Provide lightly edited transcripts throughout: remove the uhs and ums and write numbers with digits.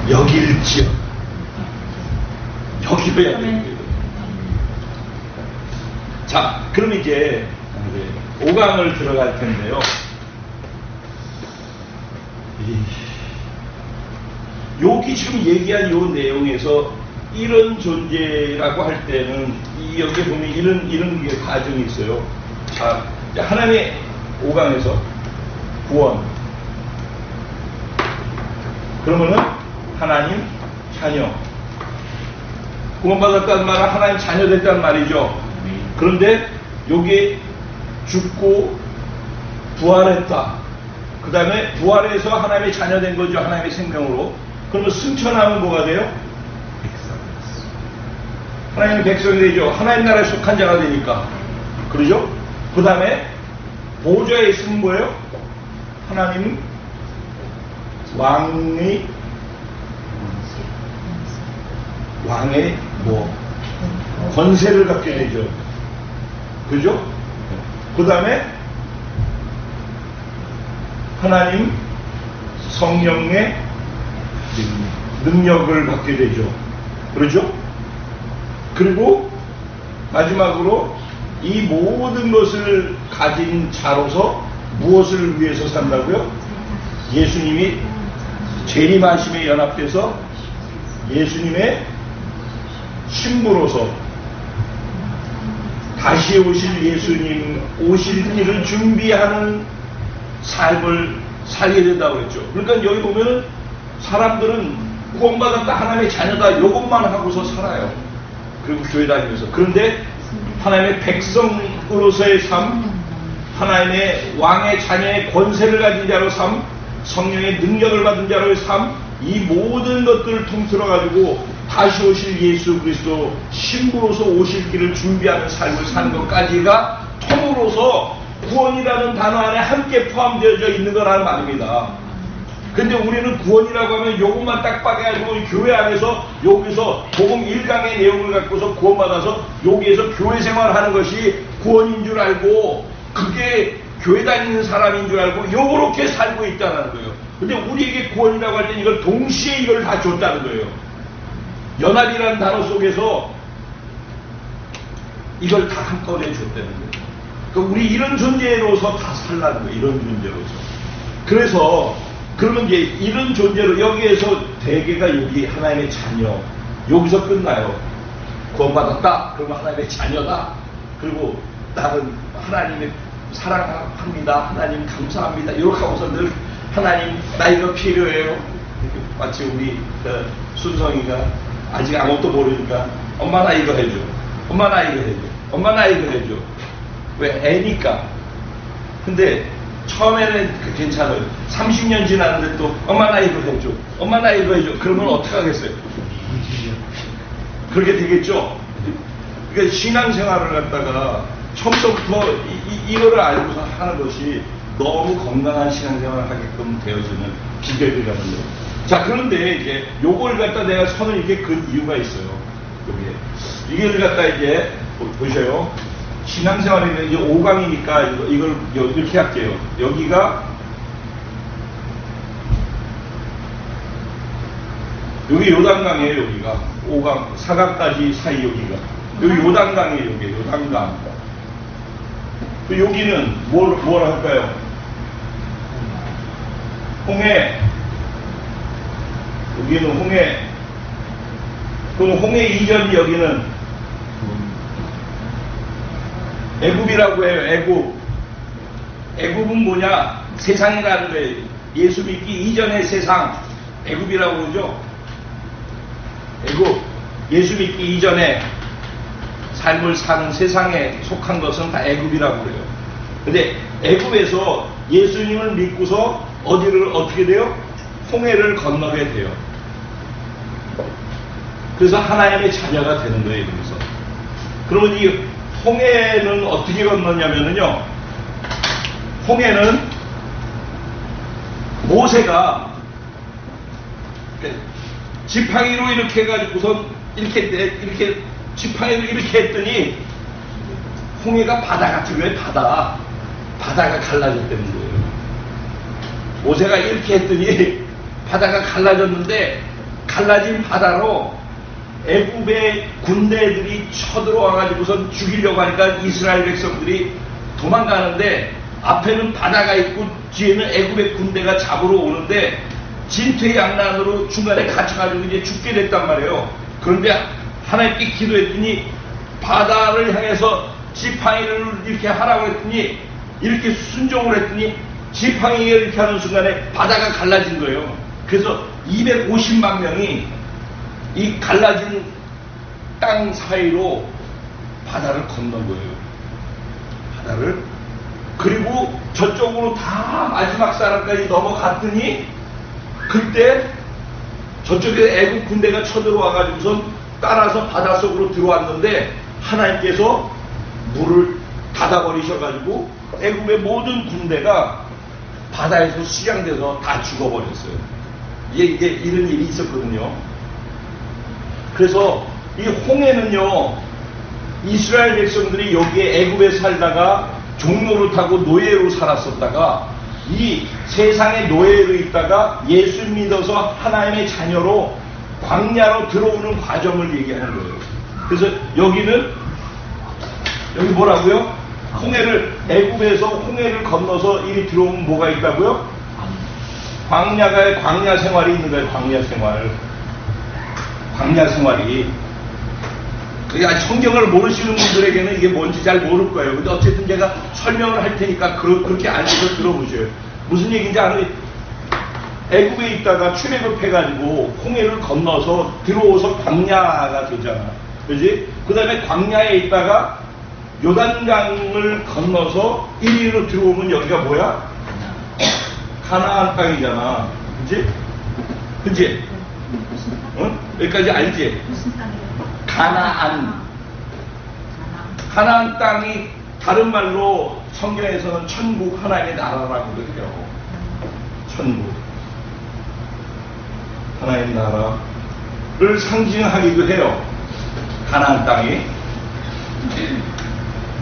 여길지어. 여기로야 되는 거예요. 자, 그럼 이제 5강을 들어갈 텐데요. 여기 지금 얘기한 요 내용에서 이런 존재라고 할 때는 여기 보면 이런 게 과정이 있어요. 자, 하나님의 5강에서 구원. 그러면은 하나님 자녀. 구원받았다는 말은 하나님 자녀 됐다는 말이죠. 그런데 여기 죽고 부활했다. 그 다음에 부활해서 하나님의 자녀 된 거죠. 하나님의 생명으로. 그러면 승천하면 뭐가 돼요? 하나님의 백성이 되죠. 하나님 나라에 속한 자가 되니까. 그러죠? 그 다음에 보좌에 있으면 뭐예요? 하나님 왕의 뭐 권세를 갖게 되죠. 그죠? 그 다음에 하나님 성령의 능력을 받게 되죠. 그렇죠? 그리고 마지막으로 이 모든 것을 가진 자로서 무엇을 위해서 산다고요? 예수님이 재림하심에 연합돼서 예수님의 신부로서 다시 오실 예수님 오실 길을 준비하는 삶을 살게 된다고 그랬죠. 그러니까 여기 보면은 사람들은 구원받았다, 하나님의 자녀다, 이것만 하고서 살아요. 그리고 교회 다니면서. 그런데 하나님의 백성으로서의 삶, 하나님의 왕의 자녀의 권세를 가진 자로 삶, 성령의 능력을 받은 자로의 삶, 이 모든 것들을 통틀어 가지고 다시 오실 예수 그리스도 신부로서 오실 길을 준비하는 삶을 사는 것까지가 통으로서 구원이라는 단어 안에 함께 포함되어져 있는 거라는 말입니다. 근데 우리는 구원이라고 하면 요것만 딱 빠개가지고 교회 안에서 여기서 복음 1강의 내용을 갖고서 구원받아서 여기에서 교회 생활하는 것이 구원인 줄 알고 그게 교회 다니는 사람인 줄 알고 요렇게 살고 있다는 거예요. 근데 우리에게 구원이라고 할 때는 이걸 동시에 이걸 다 줬다는 거예요. 연합이라는 단어 속에서 이걸 다 한꺼번에 줬다는 거예요. 그러니까 우리 이런 존재로서 다 살라는 거예요. 이런 존재로서. 그래서 그러면 이제 이런 존재로 여기에서 대개가 여기 하나님의 자녀 여기서 끝나요. 구원받았다. 그러면 하나님의 자녀다. 그리고 나는 하나님의 사랑합니다. 하나님 감사합니다. 이렇게 하고서 늘 하나님 나 이거 필요해요. 마치 우리 순성이가 아직 아무것도 모르니까 엄마 나 이거 해줘. 엄마 나 이거 해줘. 엄마 나 이거 해줘. 왜? 애니까. 근데 처음에는 괜찮아요. 30년 지났는데 또 엄마 나 이거 해줘. 엄마 나 이거 해줘. 그러면 어떻게 하겠어요? 그렇게 되겠죠? 그러니까 신앙생활을 갖다가 처음부터 이거를 알고서 하는 것이 너무 건강한 신앙생활을 하게끔 되어지는 비결이라는 거예요. 자, 그런데 이제 요걸 갖다 내가 선을 이렇게 그 이유가 있어요. 여기에. 이걸 갖다 이제 보셔요. 신앙생활이 이제 5강이니까 이걸 이렇게 할게요. 여기가 여기 요단강이에요. 여기가 5강 4강까지 사이 여기가 여기 요단강이에요. 여기 요단강. 그 여기는 뭘 할까요? 홍해. 여기는 홍해. 그럼 홍해 이전이 여기는 애굽이라고 해요. 애굽. 애굽은 뭐냐? 세상이라는 거예요. 예수 믿기 이전의 세상. 애굽이라고 그러죠. 애굽. 예수 믿기 이전에 삶을 사는 세상에 속한 것은 다 애굽이라고 그래요. 근데 애굽에서 예수님을 믿고서 어디를 어떻게 돼요? 홍해를 건너게 돼요. 그래서 하나님의 자녀가 되는 거예요. 그래서 그러면 이 홍해는 어떻게 건너냐면요. 홍해는 모세가 지팡이로 이렇게 해가지고선 이렇게 지팡이로 이렇게 했더니 홍해가 바다 같은 거예요. 바다가 갈라졌다는 거예요. 모세가 이렇게 했더니 바다가 갈라졌는데 갈라진 바다로 애굽의 군대들이 쳐들어와가지고선 죽이려고 하니까 이스라엘 백성들이 도망가는데 앞에는 바다가 있고 뒤에는 애굽의 군대가 잡으러 오는데 진퇴양난으로 중간에 갇혀가지고 이제 죽게 됐단 말이에요. 그런데 하나님께 기도했더니 바다를 향해서 지팡이를 이렇게 하라고 했더니 이렇게 순종을 했더니 지팡이를 이렇게 하는 순간에 바다가 갈라진 거예요. 그래서 250만 명이 이 갈라진 땅 사이로 바다를 건넌 거예요. 바다를. 그리고 저쪽으로 다 마지막 사람까지 넘어갔더니 그때 저쪽에 애국 군대가 쳐들어와가지고선 따라서 바닷속으로 들어왔는데 하나님께서 물을 닫아버리셔가지고 애국의 모든 군대가 바다에서 수장돼서 다 죽어버렸어요. 이게 이런 일이 있었거든요. 그래서 이 홍해는요, 이스라엘 백성들이 여기에 애굽에 살다가 종로를 타고 노예로 살았었다가 이 세상의 노예로 있다가 예수 믿어서 하나님의 자녀로 광야로 들어오는 과정을 얘기하는 거예요. 그래서 여기는 여기 뭐라고요? 홍해를 애굽에서 홍해를 건너서 이리 들어오면 뭐가 있다고요? 광야 생활이 있는 거예요. 광야 생활. 광야 생활이. 그러니까 성경을 모르시는 분들에게는 이게 뭔지 잘 모를 거예요. 근데 어쨌든 제가 설명을 할 테니까 그렇게 앉아서 들어보셔요. 무슨 얘기인지 알아요? 애굽에 있다가 출애굽해가지고 홍해를 건너서 들어오서 광야가 되잖아. 그지? 그 다음에 광야에 있다가 요단강을 건너서 이리로 들어오면 여기가 뭐야? 가나안 땅이잖아. 그지? 그지? 응? 여기까지 알지? 가나안. 가나안 땅이 다른 말로 성경에서는 천국, 하나님의 나라라고 그래요. 천국. 하나님의 나라를 상징하기도 해요. 가나안 땅이.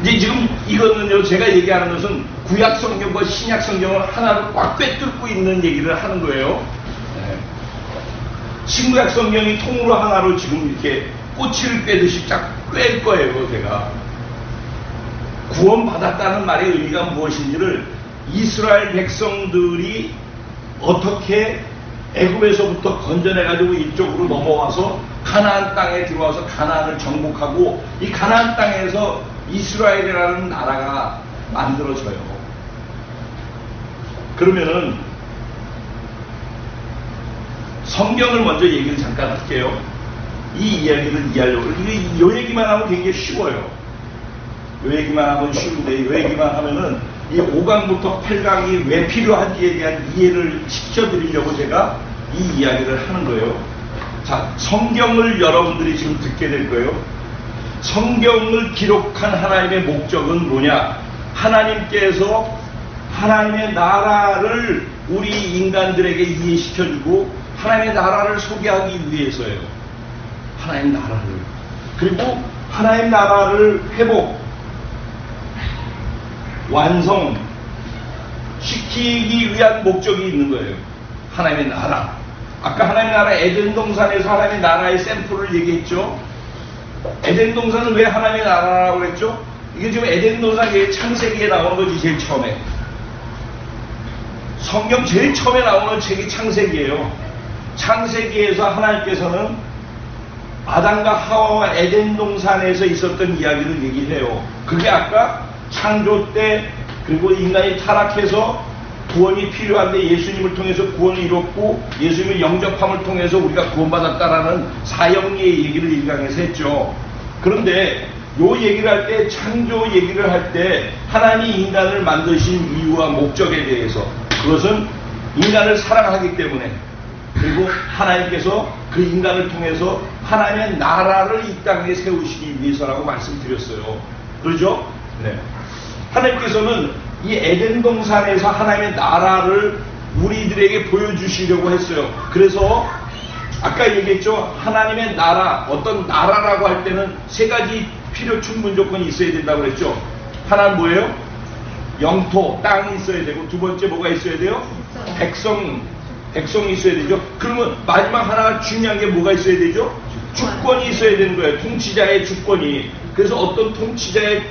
이제 지금 이거는요, 제가 얘기하는 것은 구약 성경과 신약 성경을 하나로 꽉 꿰뚫고 있는 얘기를 하는 거예요. 네. 신구약 성경이 통으로 하나로 지금 이렇게 꼬치를 꿰듯이 쫙 꿰일 거예요, 제가. 구원받았다는 말의 의미가 무엇인지를 이스라엘 백성들이 어떻게 애굽에서부터 건져내가지고 이쪽으로 넘어와서 가나안 땅에 들어와서 가나안을 정복하고 이 가나안 땅에서 이스라엘이라는 나라가 만들어져요. 그러면은 성경을 먼저 얘기를 잠깐 할게요. 이 이야기를 이해하려고. 이 얘기만 하면 굉장히 쉬워요. 요 얘기만 하면 쉬운데, 요 얘기만 하면은 이 5강부터 8강이 왜 필요한지에 대한 이해를 시켜드리려고 제가 이 이야기를 하는 거예요. 자, 성경을 여러분들이 지금 듣게 될 거예요. 성경을 기록한 하나님의 목적은 뭐냐? 하나님께서 하나님의 나라를 우리 인간들에게 이해시켜주고 하나님의 나라를 소개하기 위해서예요. 하나님 나라를. 그리고 하나님 나라를 회복, 완성 시키기 위한 목적이 있는 거예요. 하나님의 나라. 아까 하나님의 나라 에덴 동산에서 하나님의 나라의 샘플을 얘기했죠. 에덴 동산은 왜 하나님의 나라라고 그랬죠? 이게 지금 에덴 동산이 창세기에 나오는 거지, 제일 처음에. 성경 제일 처음에 나오는 책이 창세기예요. 창세기에서 하나님께서는 아담과 하와와 에덴 동산에서 있었던 이야기를 얘기해요. 그게 아까 창조 때, 그리고 인간이 타락해서 구원이 필요한데 예수님을 통해서 구원을 이뤘고 예수님의 영접함을 통해서 우리가 구원받았다라는 사형리의 얘기를 1강에서 했죠. 그런데 요 얘기를 할 때, 창조 얘기를 할 때 하나님이 인간을 만드신 이유와 목적에 대해서, 그것은 인간을 사랑하기 때문에, 그리고 하나님께서 그 인간을 통해서 하나님의 나라를 이 땅에 세우시기 위해서라고 말씀드렸어요. 그렇죠? 네. 하나님께서는 이 에덴 동산에서 하나님의 나라를 우리들에게 보여주시려고 했어요. 그래서 아까 얘기했죠. 하나님의 나라, 어떤 나라라고 할 때는 세 가지 필요 충분 조건이 있어야 된다고 그랬죠. 하나는 뭐예요? 영토, 땅이 있어야 되고, 두 번째 뭐가 있어야 돼요? 백성, 백성이 있어야 되죠. 그러면 마지막 하나 중요한 게 뭐가 있어야 되죠? 주권이 있어야 되는 거예요. 통치자의 주권이. 그래서 어떤 통치자의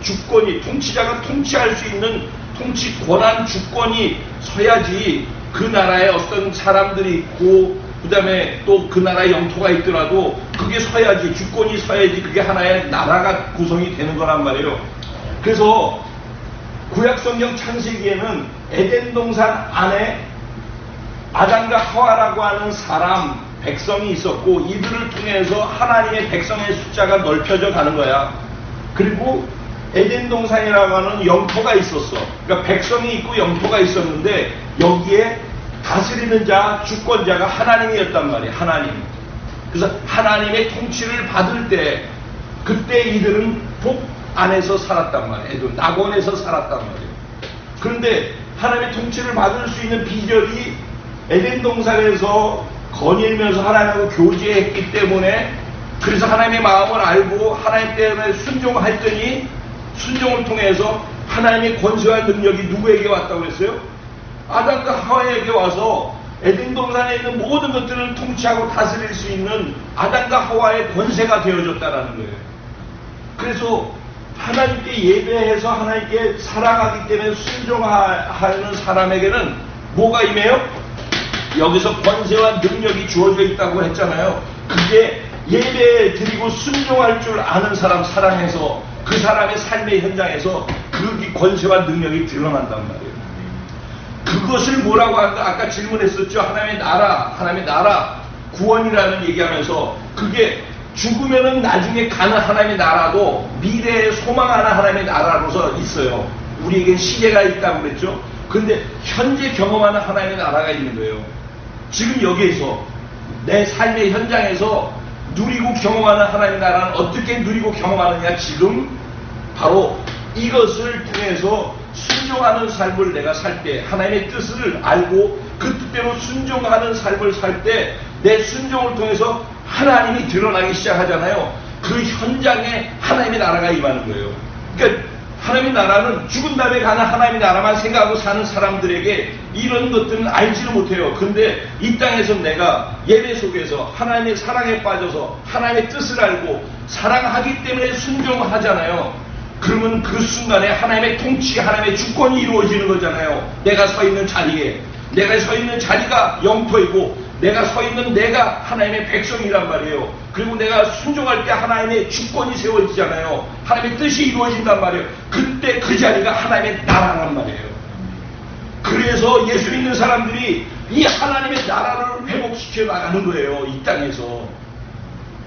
주권이, 통치자가 통치할 수 있는 통치 권한 주권이 서야지 그 나라에 어떤 사람들이 있고 그 다음에 또 그 나라의 영토가 있더라도 그게 서야지, 주권이 서야지 그게 하나의 나라가 구성이 되는 거란 말이에요. 그래서 구약성경 창세기에는 에덴 동산 안에 아담과 하와라고 하는 사람, 백성이 있었고 이들을 통해서 하나님의 백성의 숫자가 넓혀져 가는 거야. 그리고 에덴 동산이라고 하는 영토가 있었어. 그러니까 백성이 있고 영토가 있었는데 여기에 다스리는 자, 주권자가 하나님이었단 말이에요. 하나님. 그래서 하나님의 통치를 받을 때 그때 이들은 복 안에서 살았단 말이에요. 낙원에서 살았단 말이에요. 그런데 하나님의 통치를 받을 수 있는 비결이 에덴 동산에서 거닐면서 하나님하고 교제했기 때문에, 그래서 하나님의 마음을 알고 하나님 때문에 순종했더니 순종을 통해서 하나님의 권세와 능력이 누구에게 왔다고 그랬어요? 아담과 하와에게 와서 에덴 동산에 있는 모든 것들을 통치하고 다스릴 수 있는 아담과 하와의 권세가 되어졌다라는 거예요. 그래서 하나님께 예배해서 하나님께 사랑하기 때문에 순종하는 사람에게는 뭐가 임해요? 여기서 권세와 능력이 주어져 있다고 했잖아요. 그게 예배 드리고 순종할 줄 아는 사람, 사랑해서 그 사람의 삶의 현장에서 그 권세와 능력이 드러난단 말이에요. 그것을 뭐라고 한다? 아까 질문했었죠. 하나님의 나라, 구원이라는 얘기하면서 그게 죽으면은 나중에 가는 하나님의 나라도 미래에 소망하는 하나님의 나라로서 있어요. 우리에겐 시계가 있다고 그랬죠. 그런데 현재 경험하는 하나님의 나라가 있는 거예요. 지금 여기에서 내 삶의 현장에서 누리고 경험하는 하나님의 나라는 어떻게 누리고 경험하느냐? 지금 바로 이것을 통해서 순종하는 삶을 내가 살 때, 하나님의 뜻을 알고 그 뜻대로 순종하는 삶을 살 때 내 순종을 통해서 하나님이 드러나기 시작하잖아요. 그 현장에 하나님의 나라가 임하는 거예요. 그러니까 하나님의 나라는 죽은 다음에 가는 하나님의 나라만 생각하고 사는 사람들에게 이런 것들은 알지를 못해요. 근데 이 땅에서 내가 예배 속에서 하나님의 사랑에 빠져서 하나님의 뜻을 알고 사랑하기 때문에 순종하잖아요. 그러면 그 순간에 하나님의 통치, 하나님의 주권이 이루어지는 거잖아요. 내가 서 있는 자리에, 내가 서 있는 자리가 영토이고 내가 서 있는 내가 하나님의 백성이란 말이에요. 그리고 내가 순종할 때 하나님의 주권이 세워지잖아요. 하나님의 뜻이 이루어진단 말이에요. 그때 그 자리가 하나님의 나라란 말이에요. 그래서 예수 믿는 사람들이 이 하나님의 나라를 회복시켜 나가는 거예요. 이 땅에서.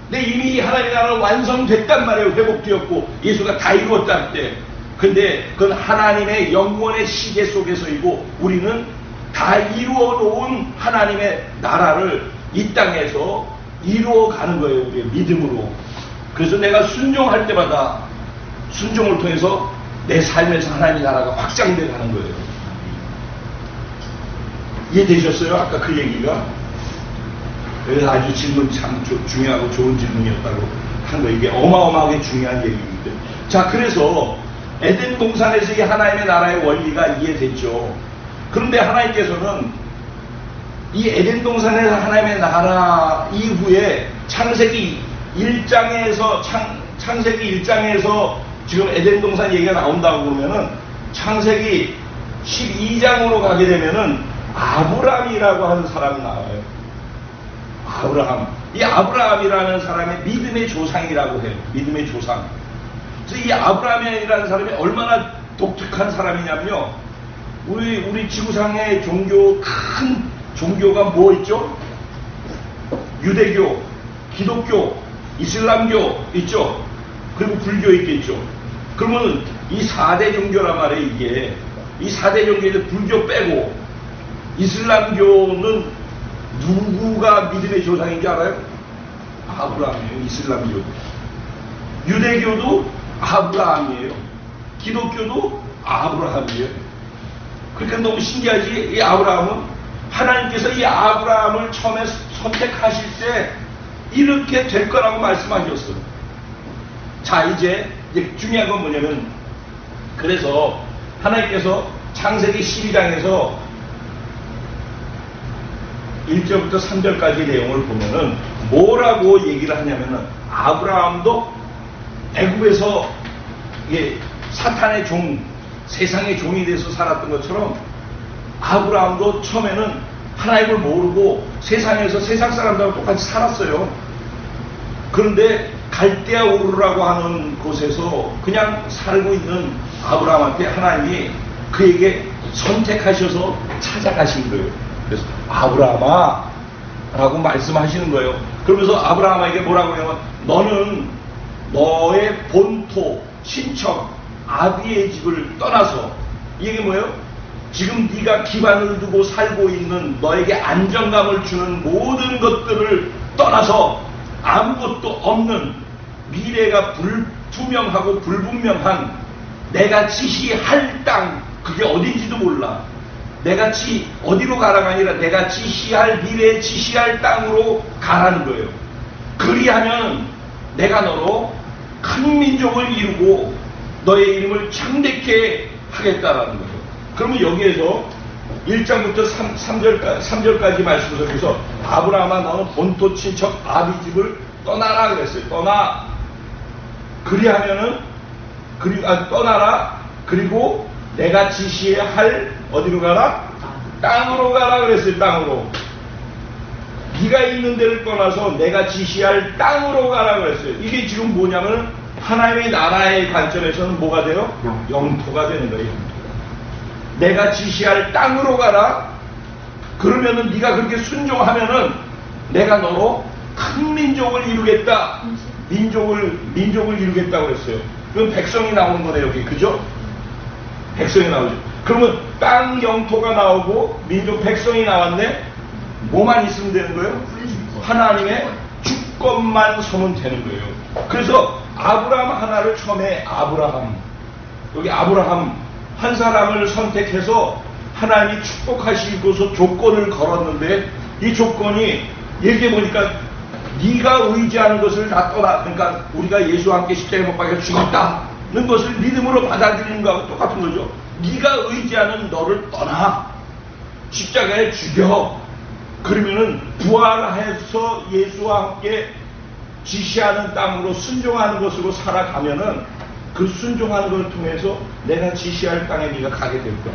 근데 이미 이 하나님의 나라는 완성됐단 말이에요. 회복되었고 예수가 다 이루었다 할 때. 근데 그건 하나님의 영원의 시계 속에서이고 우리는 다 이루어 놓은 하나님의 나라를 이 땅에서 이루어 가는 거예요. 우리의 믿음으로. 그래서 내가 순종할 때마다 순종을 통해서 내 삶에서 하나님의 나라가 확장되어 가는 거예요. 이해되셨어요? 아까 그 얘기가? 그래서 아주 질문 참 중요하고 좋은 질문이었다고 한 거. 이게 어마어마하게 중요한 얘기인데. 자, 그래서 에덴 동산에서 이 하나님의 나라의 원리가 이해됐죠. 그런데 하나님께서는 이 에덴 동산에서 하나님의 나라 이후에 창세기 1장에서 창세기 1장에서 지금 에덴 동산 얘기가 나온다고 보면은 창세기 12장으로 가게 되면은 아브라함이라고 하는 사람이 나와요. 아브라함. 이 아브라함이라는 사람의 믿음의 조상이라고 해요. 믿음의 조상. 그래서 이 아브라함이라는 사람이 얼마나 독특한 사람이냐면요. 우리 지구상의 종교, 큰 종교가 뭐 있죠? 유대교, 기독교, 이슬람교 있죠? 그리고 불교 있겠죠? 그러면 이 4대 종교란 말이에요, 이게. 이 4대 종교인데 불교 빼고 이슬람교는 누구가 믿음의 조상인 줄 알아요? 아브라함이에요. 이슬람교. 유대교도 아브라함이에요. 기독교도 아브라함이에요. 그러니까 너무 신기하지? 이 아브라함은 하나님께서 이 아브라함을 처음에 선택하실 때 이렇게 될 거라고 말씀하셨어요. 자, 이제 중요한 건 뭐냐면, 그래서 하나님께서 창세기 12장에서 1절부터 3절까지 내용을 보면은 뭐라고 얘기를 하냐면은 아브라함도 애굽에서 이게 사탄의 종, 세상의 종이 돼서 살았던 것처럼 아브라함도 처음에는 하나님을 모르고 세상에서 세상 사람들하고 똑같이 살았어요. 그런데 갈대아 우르라고 하는 곳에서 그냥 살고 있는 아브라함한테 하나님이 그에게 선택하셔서 찾아가신 거예요. 그래서 아브라함아 라고 말씀하시는 거예요. 그러면서 아브라함에게 뭐라고 하냐면 너는 너의 본토, 친척, 아비의 집을 떠나서 이게 뭐예요? 지금 네가 기반을 두고 살고 있는 너에게 안정감을 주는 모든 것들을 떠나서 아무것도 없는 미래가 불투명하고 불분명한 내가 지시할 땅, 그게 어딘지도 몰라. 내가 어디로 가라가 아니라 내가 지시할 미래에 지시할 땅으로 가라는 거예요. 그리하면 내가 너로 큰 민족을 이루고 너의 이름을 창대케 하겠다라는 거예요. 그러면 여기에서 1장부터 3절까지 말씀 속에서 아브라함아 너는 본토 친척 아비 집을 떠나라 그랬어요. 떠나. 그리하면은 떠나라. 그리고 내가 지시할 어디로 가라? 땅으로 가라 그랬어요. 땅으로. 네가 있는 데를 떠나서 내가 지시할 땅으로 가라 그랬어요. 이게 지금 뭐냐면 하나님의 나라의 관점에서는 뭐가 돼요? 영토가 되는 거예요. 영토가. 내가 지시할 땅으로 가라. 그러면은 네가 그렇게 순종하면은 내가 너로 큰 민족을 이루겠다. 민족을 이루겠다고 그랬어요. 그럼 백성이 나오는 거네요, 여기. 그죠? 백성이 나오죠. 그러면 땅 영토가 나오고 민족 백성이 나왔네. 뭐만 있으면 되는 거예요? 하나님의 주권만 서면 되는 거예요. 그래서 아브라함 하나를 처음에 여기 아브라함 한 사람을 선택해서 하나님이 축복하시고서 조건을 걸었는데 이 조건이 얘기해 보니까 네가 의지하는 것을 다 떠나. 그러니까 우리가 예수와 함께 십자가에 못 박혀 죽었다는 것을 믿음으로 받아들이는 거하고 똑같은 거죠. 네가 의지하는 너를 떠나. 십자가에 죽여. 그러면은 부활해서 예수와 함께 지시하는 땅으로 순종하는 것으로 살아가면은 그 순종하는 것을 통해서 내가 지시할 땅에 네가 가게 될 거야.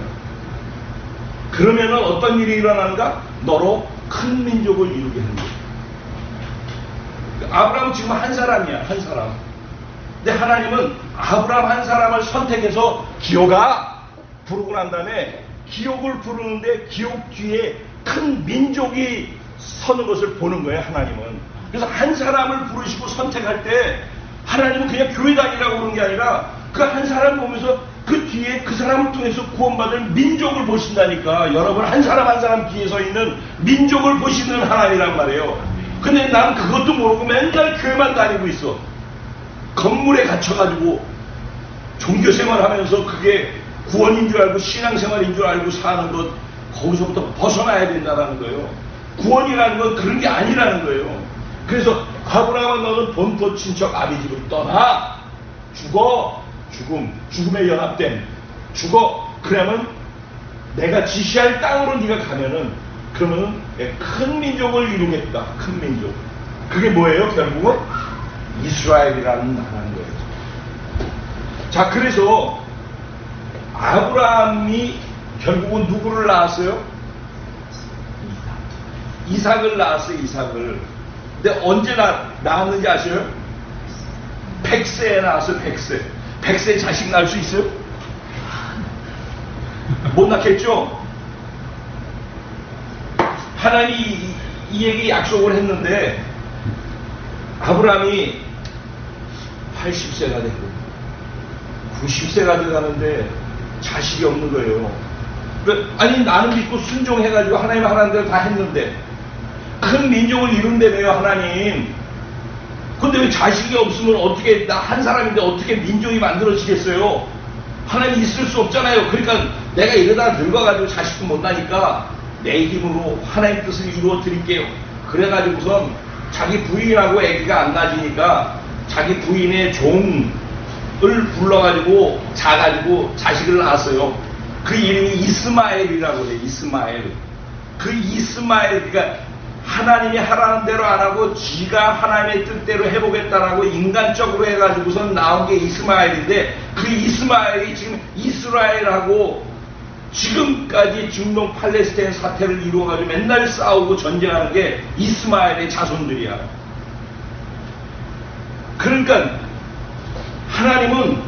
그러면은 어떤 일이 일어나는가? 너로 큰 민족을 이루게 하는 거야. 아브라함은 지금 한 사람이야. 한 사람. 근데 하나님은 아브라함 한 사람을 선택해서 기어가 부르고 난 다음에 기옥을 부르는데 기옥 뒤에 큰 민족이 서는 것을 보는 거예요. 하나님은. 그래서 한 사람을 부르시고 선택할 때 하나님은 그냥 교회 다니라고 그러는 게 아니라 그 한 사람 보면서 그 뒤에 그 사람을 통해서 구원받을 민족을 보신다니까. 여러분 한 사람 한 사람 뒤에 서 있는 민족을 보시는 하나님이란 말이에요. 근데 난 그것도 모르고 맨날 교회만 다니고 있어. 건물에 갇혀가지고 종교생활 하면서 그게 구원인 줄 알고 신앙생활인 줄 알고 사는 것, 거기서부터 벗어나야 된다는 거예요. 구원이라는 건 그런 게 아니라는 거예요. 그래서 아브라함아 너는 본토 친척 아비 집을 떠나. 죽어. 죽음에 연합된 죽어. 그러면 내가 지시할 땅으로 네가 가면은 그러면은 큰 민족을 이루겠다. 큰 민족. 그게 뭐예요? 결국은 이스라엘이라는 나라는 거예요. 자, 그래서 아브라함이 결국은 누구를 낳았어요? 이삭을 낳았어요. 이삭을. 근데 언제 낳았는지 아셔요? 100세에 낳았어요. 100세. 100세 자식 낳을 수 있어요? 못 낳겠죠? 하나님이 이에게 약속을 했는데 아브라함이 80세가 되고 90세가 돼가는데 자식이 없는 거예요. 아니 나는 믿고 순종해가지고 하나님 하라는 대로 다 했는데 큰 민족을 이룬다며요 하나님. 근데 왜 자식이 없으면 어떻게, 나 한 사람인데 어떻게 민족이 만들어지겠어요? 하나님 있을 수 없잖아요. 그러니까 내가 이러다 늙어가지고 자식도 못 나니까 내 힘으로 하나님 뜻을 이루어 드릴게요. 그래가지고선 자기 부인하고 아기가 안 낳아지니까 자기 부인의 종을 불러가지고 자가지고 자식을 낳았어요. 그 이름이 이스마엘이라고 해요. 이스마엘. 그 이스마엘, 그러니까 하나님이 하라는 대로 안 하고 지가 하나님의 뜻대로 해보겠다라고 인간적으로 해가지고선 나온 게 이스마엘인데, 그 이스마엘이 지금 이스라엘하고 지금까지 중동 팔레스타인 사태를 이루어가지고 맨날 싸우고 전쟁하는 게 이스마엘의 자손들이야. 그러니까 하나님은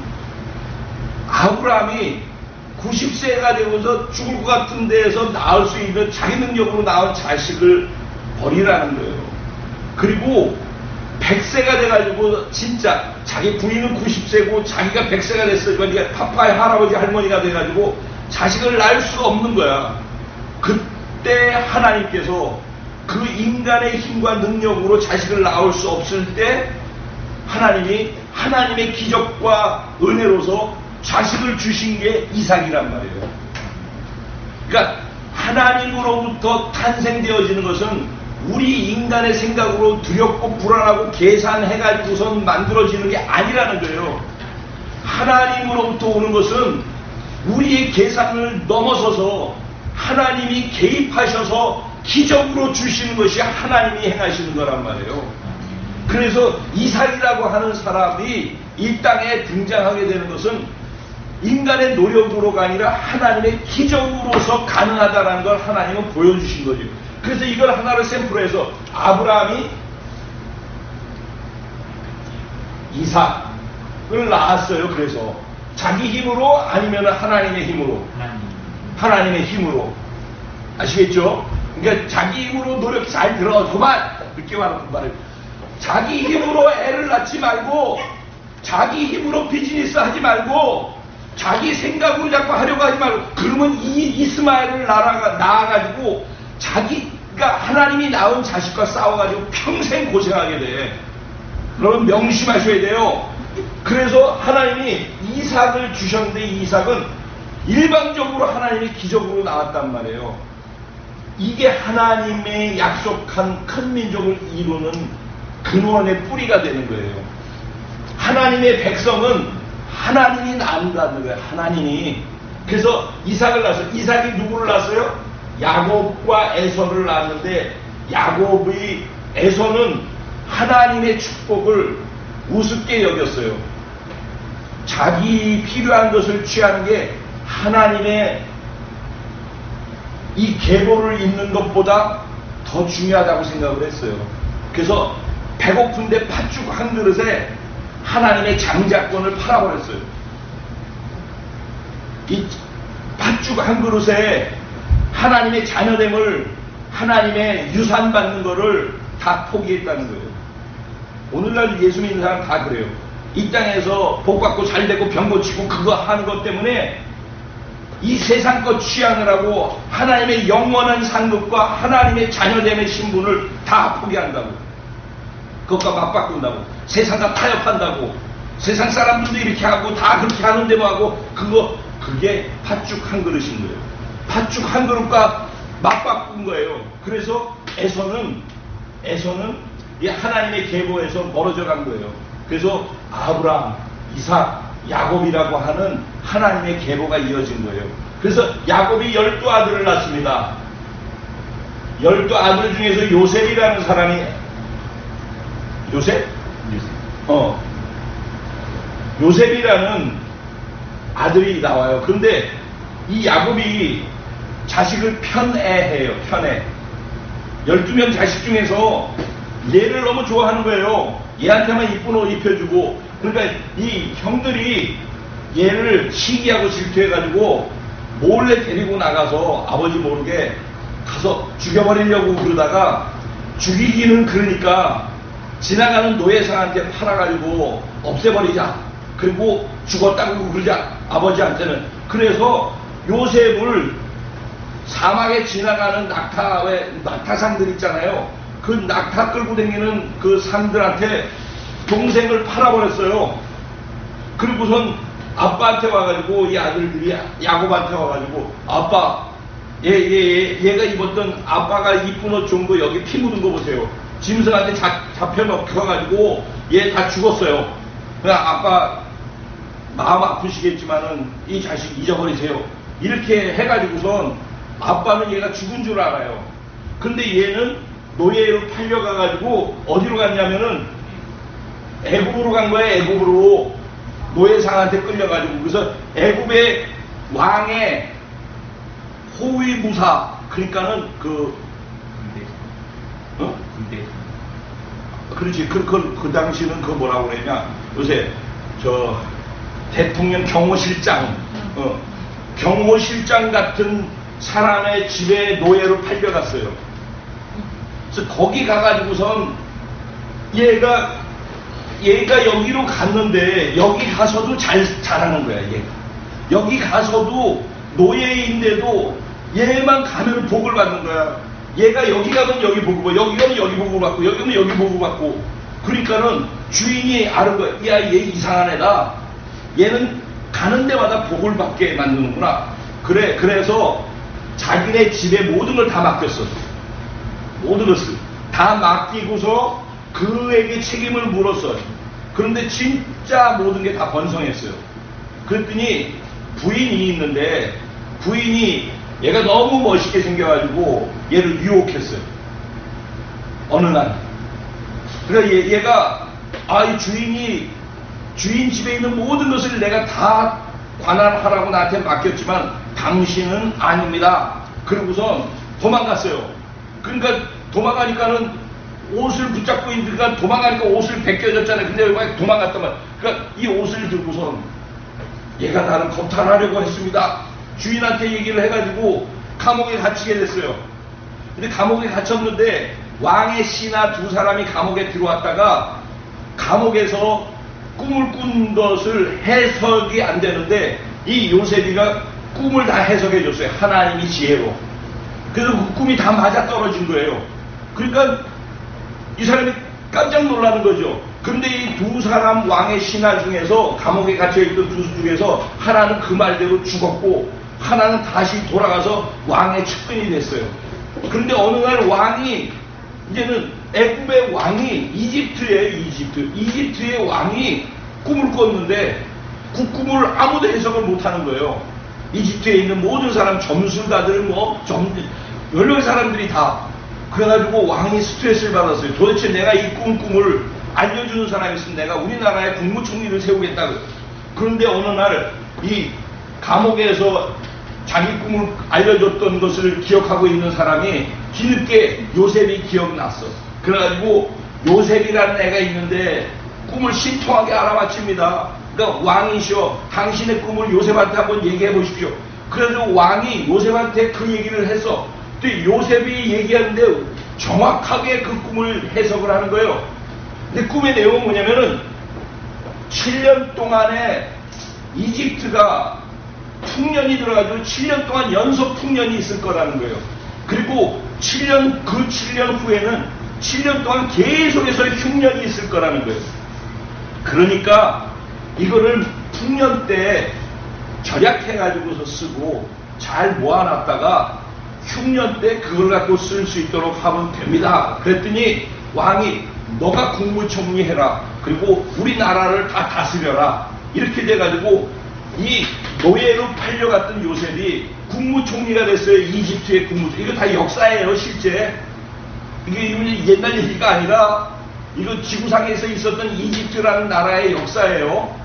아브라함이 90세가 되고서 죽을 것 같은 데에서 낳을 수 있는 자기 능력으로 낳은 자식을 버리라는 거예요. 그리고 100세가 돼가지고 진짜 자기 부인은 90세고 자기가 100세가 됐어요. 그러니까 파파의 할아버지 할머니가 돼가지고 자식을 낳을 수가 없는 거야. 그때 하나님께서 그 인간의 힘과 능력으로 자식을 낳을 수 없을 때 하나님이 하나님의 기적과 은혜로서 자식을 주신 게 이삭이란 말이에요. 그러니까 하나님으로부터 탄생되어지는 것은 우리 인간의 생각으로 두렵고 불안하고 계산해가지고선 만들어지는 게 아니라는 거예요. 하나님으로부터 오는 것은 우리의 계산을 넘어서서 하나님이 개입하셔서 기적으로 주시는 것이 하나님이 행하시는 거란 말이에요. 그래서 이삭이라고 하는 사람이 이 땅에 등장하게 되는 것은 인간의 노력으로가 아니라 하나님의 기적으로서 가능하다는 걸 하나님은 보여주신 거죠. 그래서 이걸 하나를 샘플로 해서 아브라함이 이삭을 낳았어요. 그래서 자기 힘으로 아니면 하나님의 힘으로? 하나님의 힘으로. 아시겠죠? 그러니까 자기 힘으로 노력 잘 들어. 그만! 이렇게 말해요. 자기 힘으로 애를 낳지 말고, 자기 힘으로 비즈니스 하지 말고, 자기 생각으로 자꾸 하려고 하지 말고, 그러면 이 이스마엘을 낳아가지고 자기가 하나님이 낳은 자식과 싸워가지고 평생 고생하게 돼. 여러분 명심하셔야 돼요. 그래서 하나님이 이삭을 주셨는데, 이삭은 일방적으로 하나님이 기적으로 나왔단 말이에요. 이게 하나님의 약속한 큰 민족을 이루는 근원의 뿌리가 되는 거예요. 하나님의 백성은 하나님이 낳는다는 거예요. 하나님이. 그래서 이삭을 낳았어요. 이삭이 누구를 낳았어요? 야곱과 에서를 낳았는데, 야곱의 에서는 하나님의 축복을 우습게 여겼어요. 자기 필요한 것을 취하는 게 하나님의 이 계보를 잇는 것보다 더 중요하다고 생각을 했어요. 그래서 배고픈데 팥죽 한 그릇에 하나님의 장자권을 팔아버렸어요. 이 팥죽 한 그릇에 하나님의 자녀됨을, 하나님의 유산 받는 거를 다 포기했다는 거예요. 오늘날 예수 믿는 사람 다 그래요. 이 땅에서 복 받고 잘 되고 병 고치고 그거 하는 것 때문에 이 세상 것 취하느라고 하나님의 영원한 상급과 하나님의 자녀됨의 신분을 다 포기한다고. 그것과 맞바꾼다고. 세상과 타협한다고. 세상 사람들도 이렇게 하고 다 그렇게 하는데 뭐 하고, 그게 팥죽 한 그릇인 거예요. 팥죽 한 그릇과 맞바꾼 거예요. 그래서 에서는 이 하나님의 계보에서 멀어져 간 거예요. 그래서 아브라함, 이삭, 야곱이라고 하는 하나님의 계보가 이어진 거예요. 그래서 야곱이 12아들을 낳습니다. 12아들 중에서 요셉이라는 사람이, 요셉이라는 아들이 나와요. 그런데 이 야곱이 자식을 편애해요. 편애. 12명 자식 중에서 얘를 너무 좋아하는 거예요. 얘한테만 이쁜 옷 입혀주고. 그러니까 이 형들이 얘를 시기하고 질투해가지고 몰래 데리고 나가서 아버지 모르게 가서 죽여버리려고 그러다가, 죽이기는 그러니까 지나가는 노예상한테 팔아가지고 없애버리자. 그리고 죽었다고 그러자, 아버지한테는. 그래서 요셉을 사막에 지나가는 낙타상들 있잖아요. 그 낙타 끌고 다니는 그 상들한테 동생을 팔아버렸어요. 그리고선 아빠한테 와가지고, 이 아들들이 야곱한테 와가지고, 아빠, 얘가 입었던, 아빠가 이쁜 옷 좋은 거 여기 피 묻은 거 보세요. 짐승한테 잡혀 넣혀가지고 얘 다 죽었어요. 그러니까 아빠 마음 아프시겠지만은 이 자식 잊어버리세요. 이렇게 해가지고선 아빠는 얘가 죽은 줄 알아요. 근데 얘는 노예로 팔려가가지고 어디로 갔냐면은 애굽으로 간 거예요. 애굽으로 노예상한테 끌려가지고. 그래서 애굽의 왕의 호위무사, 그러니까는 그렇지. 그 당시는 그 뭐라고 그러냐, 요새 저 대통령 경호실장, 경호실장 같은 사람의 집에 노예로 팔려갔어요. 그래서 거기 가가지고선 얘가 여기로 갔는데, 여기 가서도 잘하는 거야. 얘가 여기 가서도 노예인데도 얘만 가면 복을 받는 거야. 얘가 여기 가면 여기 복을 받고, 여기 가면 여기 복을 받고, 여기 가면 여기 복을 받고. 그러니까는 주인이 아는 거야. 야, 얘 이상한 애다. 얘는 가는 데마다 복을 받게 만드는구나. 그래서 자기네 집에 모든 걸 다 맡겼어. 모든 것을 다 맡기고서 그에게 책임을 물었어요. 그런데 진짜 모든 게 다 번성했어요. 그랬더니 부인이 있는데, 부인이 얘가 너무 멋있게 생겨가지고 얘를 유혹했어요. 어느 날. 그러니까 얘가 이 주인 집에 있는 모든 것을 내가 다 관할하라고 나한테 맡겼지만 당신은 아닙니다. 그러고서 도망갔어요. 그러니까 도망가니까는 옷을 붙잡고 있으니까, 도망가니까 옷을 벗겨졌잖아요. 근데 왜 도망갔단 말이야. 그러니까 이 옷을 들고서 얘가 나를 겁탈하려고 했습니다. 주인한테 얘기를 해가지고 감옥에 갇히게 됐어요. 근데 감옥에 갇혔는데 왕의 신하 두 사람이 감옥에 들어왔다가 감옥에서 꿈을 꾼 것을 해석이 안 되는데 이 요셉이가 꿈을 다 해석해 줬어요. 하나님이 지혜로. 그래서 그 꿈이 다 맞아 떨어진 거예요. 그러니까 이 사람이 깜짝 놀라는 거죠. 근데 이 두 사람 왕의 신하 중에서, 감옥에 갇혀있던 두 중에서 하나는 그 말대로 죽었고 하나는 다시 돌아가서 왕의 측근이 됐어요. 그런데 어느 날 왕이, 이제는 애굽의 왕이 이집트의 왕이 꿈을 꿨는데 그 꿈을 아무도 해석을 못하는 거예요. 이집트에 있는 모든 사람, 점술가들, 여러 사람들이 다. 그래가지고 왕이 스트레스를 받았어요. 도대체 내가 이 꿈을 알려주는 사람이 있으면 내가 우리나라의 국무총리를 세우겠다. 그런데 어느 날 이 감옥에서 자기 꿈을 알려줬던 것을 기억하고 있는 사람이 뒤늦게 요셉이 기억났어. 그래가지고 요셉이라는 애가 있는데 꿈을 신통하게 알아맞힙니다. 그러니까 왕이시여, 당신의 꿈을 요셉한테 한번 얘기해 보십시오. 그래서 왕이 요셉한테 그 얘기를 했어. 또 요셉이 얘기하는데 정확하게 그 꿈을 해석을 하는 거예요. 근데 꿈의 내용은 뭐냐면은 7년 동안에 이집트가 풍년이 들어가지고 7년 동안 연속 풍년이 있을 거라는 거예요. 그리고 그 7년 후에는 7년 동안 계속해서 흉년이 있을 거라는 거예요. 그러니까 이거를 풍년 때 절약해가지고서 쓰고 잘 모아놨다가 흉년 때 그걸 갖고 쓸 수 있도록 하면 됩니다. 그랬더니 왕이 너가 국무총리 해라. 그리고 우리나라를 다 다스려라. 이렇게 돼가지고 이 노예로 팔려갔던 요셉이 국무총리가 됐어요. 이집트의 국무총리. 이거 다 역사예요, 실제. 이게 옛날 얘기가 아니라 이거 지구상에서 있었던 이집트라는 나라의 역사예요.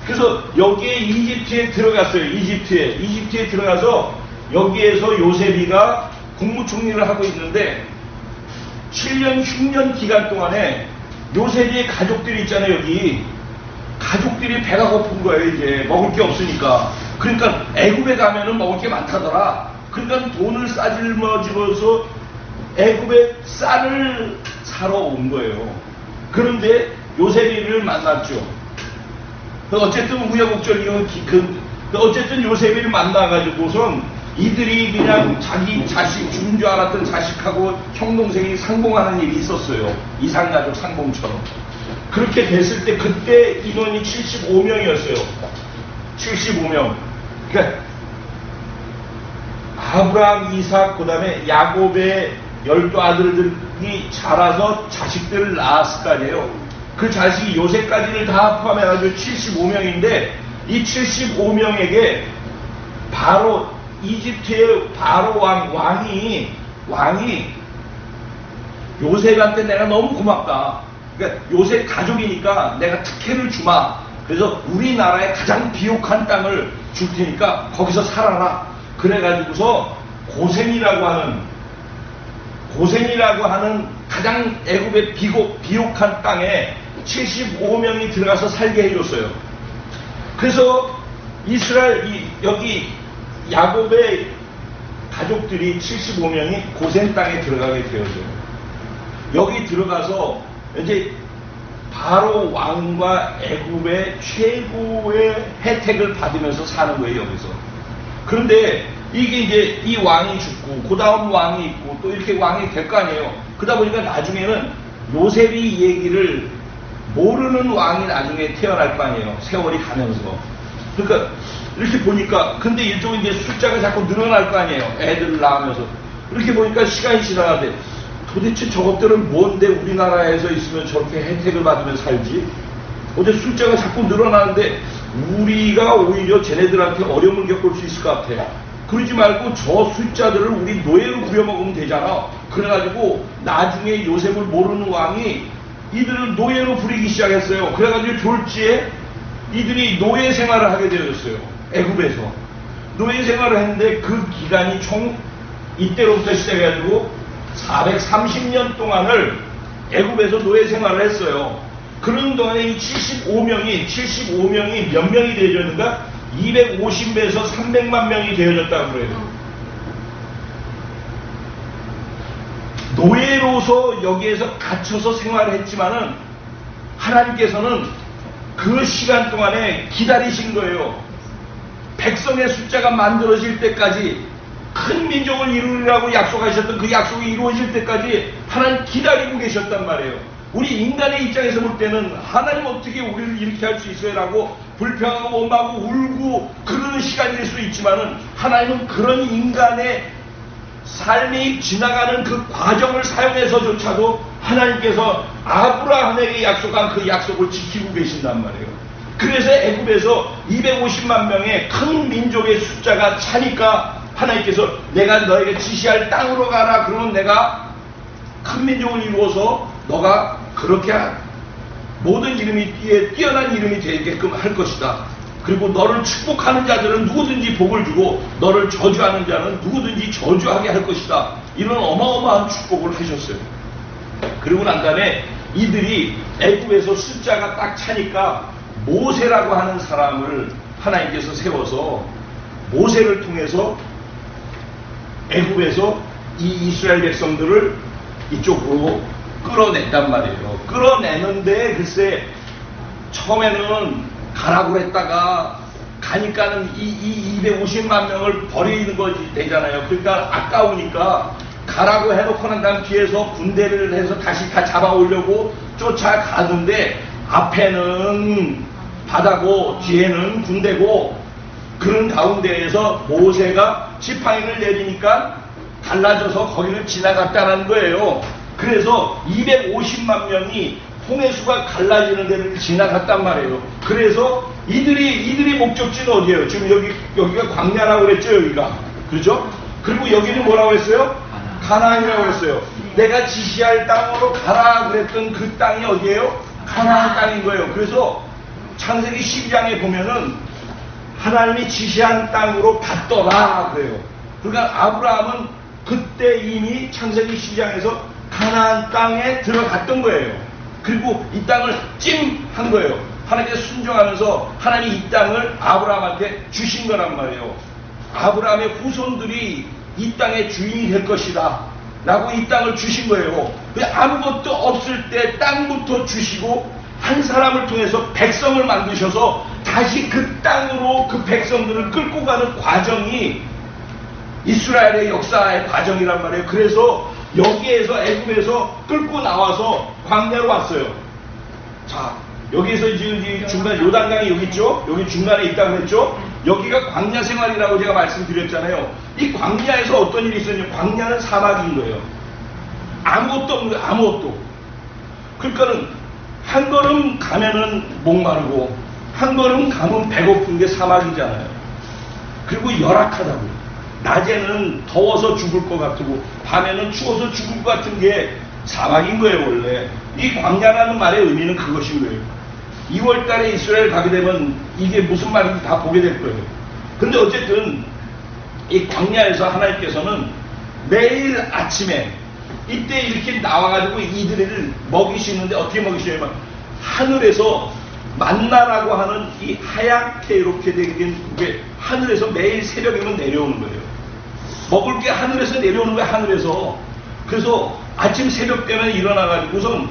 그래서 여기에 이집트에 들어갔어요. 이집트에 들어가서 여기에서 요셉이가 국무총리를 하고 있는데 7년 흉년 기간 동안에 요셉이의 가족들이 있잖아요. 여기 가족들이 배가 고픈 거예요. 이제 먹을 게 없으니까. 그러니까 애굽에 가면은 먹을 게 많다더라. 그러니까 돈을 싸질머지면서 애굽에 쌀을 사러 온 거예요. 그런데 요셉이를 만났죠. 어쨌든 우여곡절, 어쨌든 요셉이를 만나가지고선 이들이 그냥 자기 자식, 죽은 줄 알았던 자식하고 형 동생이 상봉하는 일이 있었어요. 이산가족 상봉처럼. 그렇게 됐을 때 그때 인원이 75명이었어요. 75명. 그러니까 아브라함, 이삭, 그 다음에 야곱의 12아들들이 자라서 자식들을 낳았을 거 아니에요. 그 자식이 요셉까지를 다 포함해가지고 75명인데 이 75명에게 바로 이집트의 바로 왕이 요셉한테 내가 너무 고맙다. 그러니까 요셉 가족이니까 내가 특혜를 주마. 그래서 우리나라의 가장 비옥한 땅을 줄 테니까 거기서 살아라. 그래가지고서 고센이라고 하는 가장 애굽의 비옥한 땅에 75명이 들어가서 살게 해줬어요. 그래서 여기 야곱의 가족들이 75명이 고센 땅에 들어가게 되었어요. 여기 들어가서 이제 바로 왕과 애굽의 최고의 혜택을 받으면서 사는 거예요, 여기서. 그런데 이게 이제 이 왕이 죽고 그 다음 왕이 있고 또 이렇게 왕이 될 거 아니에요. 그러다 보니까 나중에는 요셉이 얘기를 모르는 왕이 나중에 태어날 거 아니에요. 세월이 가면서. 그러니까 이렇게 보니까 근데 일종의 이제 숫자가 자꾸 늘어날 거 아니에요. 애들을 낳으면서. 이렇게 보니까 시간이 지나가는데 도대체 저것들은 뭔데 우리나라에서 있으면 저렇게 혜택을 받으면 살지? 어제 숫자가 자꾸 늘어나는데 우리가 오히려 쟤네들한테 어려움을 겪을 수 있을 것 같아. 그러지 말고 저 숫자들을 우리 노예로 부려먹으면 되잖아. 그래가지고 나중에 요셉을 모르는 왕이 이들을 노예로 부리기 시작했어요. 그래가지고 졸지에 이들이 노예 생활을 하게 되었어요. 애굽에서. 노예 생활을 했는데 그 기간이 총 이때로부터 시작해가지고 430년 동안을 애굽에서 노예 생활을 했어요. 그런 동안에 이 75명이 몇 명이 되어졌는가? 250에서 300만 명이 되어졌다고 그래요. 노예로서 여기에서 갇혀서 생활을 했지만은 하나님께서는 그 시간 동안에 기다리신 거예요. 백성의 숫자가 만들어질 때까지 큰 민족을 이루리라고 약속하셨던 그 약속이 이루어질 때까지 하나님 기다리고 계셨단 말이에요. 우리 인간의 입장에서 볼 때는 하나님 어떻게 우리를 이렇게 할 수 있어요? 라고 불평하고 원하고 울고 그러는 시간일 수 있지만은 하나님은 그런 인간의 삶이 지나가는 그 과정을 사용해서조차도 하나님께서 아브라함에게 약속한 그 약속을 지키고 계신단 말이에요. 그래서 애굽에서 250만 명의 큰 민족의 숫자가 차니까 하나님께서 내가 너에게 지시할 땅으로 가라. 그러면 내가 큰 민족을 이루어서 너가 그렇게 모든 이름이 뛰어난 이름이 되게끔 할 것이다. 그리고 너를 축복하는 자들은 누구든지 복을 주고 너를 저주하는 자는 누구든지 저주하게 할 것이다. 이런 어마어마한 축복을 하셨어요. 그리고 난 다음에 이들이 애굽에서 숫자가 딱 차니까 모세라고 하는 사람을 하나님께서 세워서 모세를 통해서 애굽에서 이 이스라엘 백성들을 이쪽으로 끌어낸단 말이에요. 끌어내는데 글쎄 처음에는 가라고 했다가 가니까는 이 250만 명을 버리는 것이 되잖아요. 그러니까 아까우니까 가라고 해놓고 난 다음 뒤에서 군대를 해서 다시 다 잡아오려고 쫓아가는데 앞에는 바다고 뒤에는 군대고 그런 가운데에서 모세가 지팡이를 내리니까 갈라져서 거기를 지나갔다는 거예요. 그래서 250만 명이 홍해수가 갈라지는 데를 지나갔단 말이에요. 그래서 이들이 목적지는 어디예요? 지금 여기가 광야라고 그랬죠, 여기가. 그렇죠? 그리고 여기는 뭐라고 했어요? 가나안이라고 그랬어요. 내가 지시할 땅으로 가라 그랬던 그 땅이 어디예요? 가나안 땅인 거예요. 그래서 창세기 12장에 보면은 하나님이 지시한 땅으로 갔더라 그래요. 그러니까 아브라함은 그때 이미 창세기 12장에서 가나안 땅에 들어갔던 거예요. 그리고 이 땅을 찜한 거예요. 하나님께 순종하면서 하나님이 이 땅을 아브라함한테 주신 거란 말이에요. 아브라함의 후손들이 이 땅의 주인이 될 것이다 라고 이 땅을 주신 거예요. 아무것도 없을 때 땅부터 주시고 한 사람을 통해서 백성을 만드셔서 다시 그 땅으로 그 백성들을 끌고 가는 과정이 이스라엘의 역사의 과정이란 말이에요. 그래서 여기에서 애굽에서 끌고 나와서 광야로 왔어요. 자, 여기에서 지금 중간에 요단강이 여기 있죠? 여기 중간에 있다고 했죠? 여기가 광야 생활이라고 제가 말씀드렸잖아요. 이 광야에서 어떤 일이 있었냐면 광야는 사막인 거예요. 아무것도 없는 거예요. 아무것도. 그러니까는 한 걸음 가면은 목마르고 한 걸음 가면 배고픈 게 사막이잖아요. 그리고 열악하다고요. 낮에는 더워서 죽을 것 같고 밤에는 추워서 죽을 것 같은 게 사막인 거예요. 원래 이 광야라는 말의 의미는 그것인 거예요. 2월 달에 이스라엘 가게 되면 이게 무슨 말인지 다 보게 될 거예요. 근데 어쨌든 이 광야에서 하나님께서는 매일 아침에 이때 이렇게 나와가지고 이들을 먹이시는데 어떻게 먹이시냐면 하늘에서 만나라고 하는 이 하얗게 이렇게 된 게 하늘에서 매일 새벽이면 내려오는 거예요. 먹을 게 하늘에서 내려오는 거예요. 하늘에서. 그래서 아침 새벽 때문에 일어나가지고선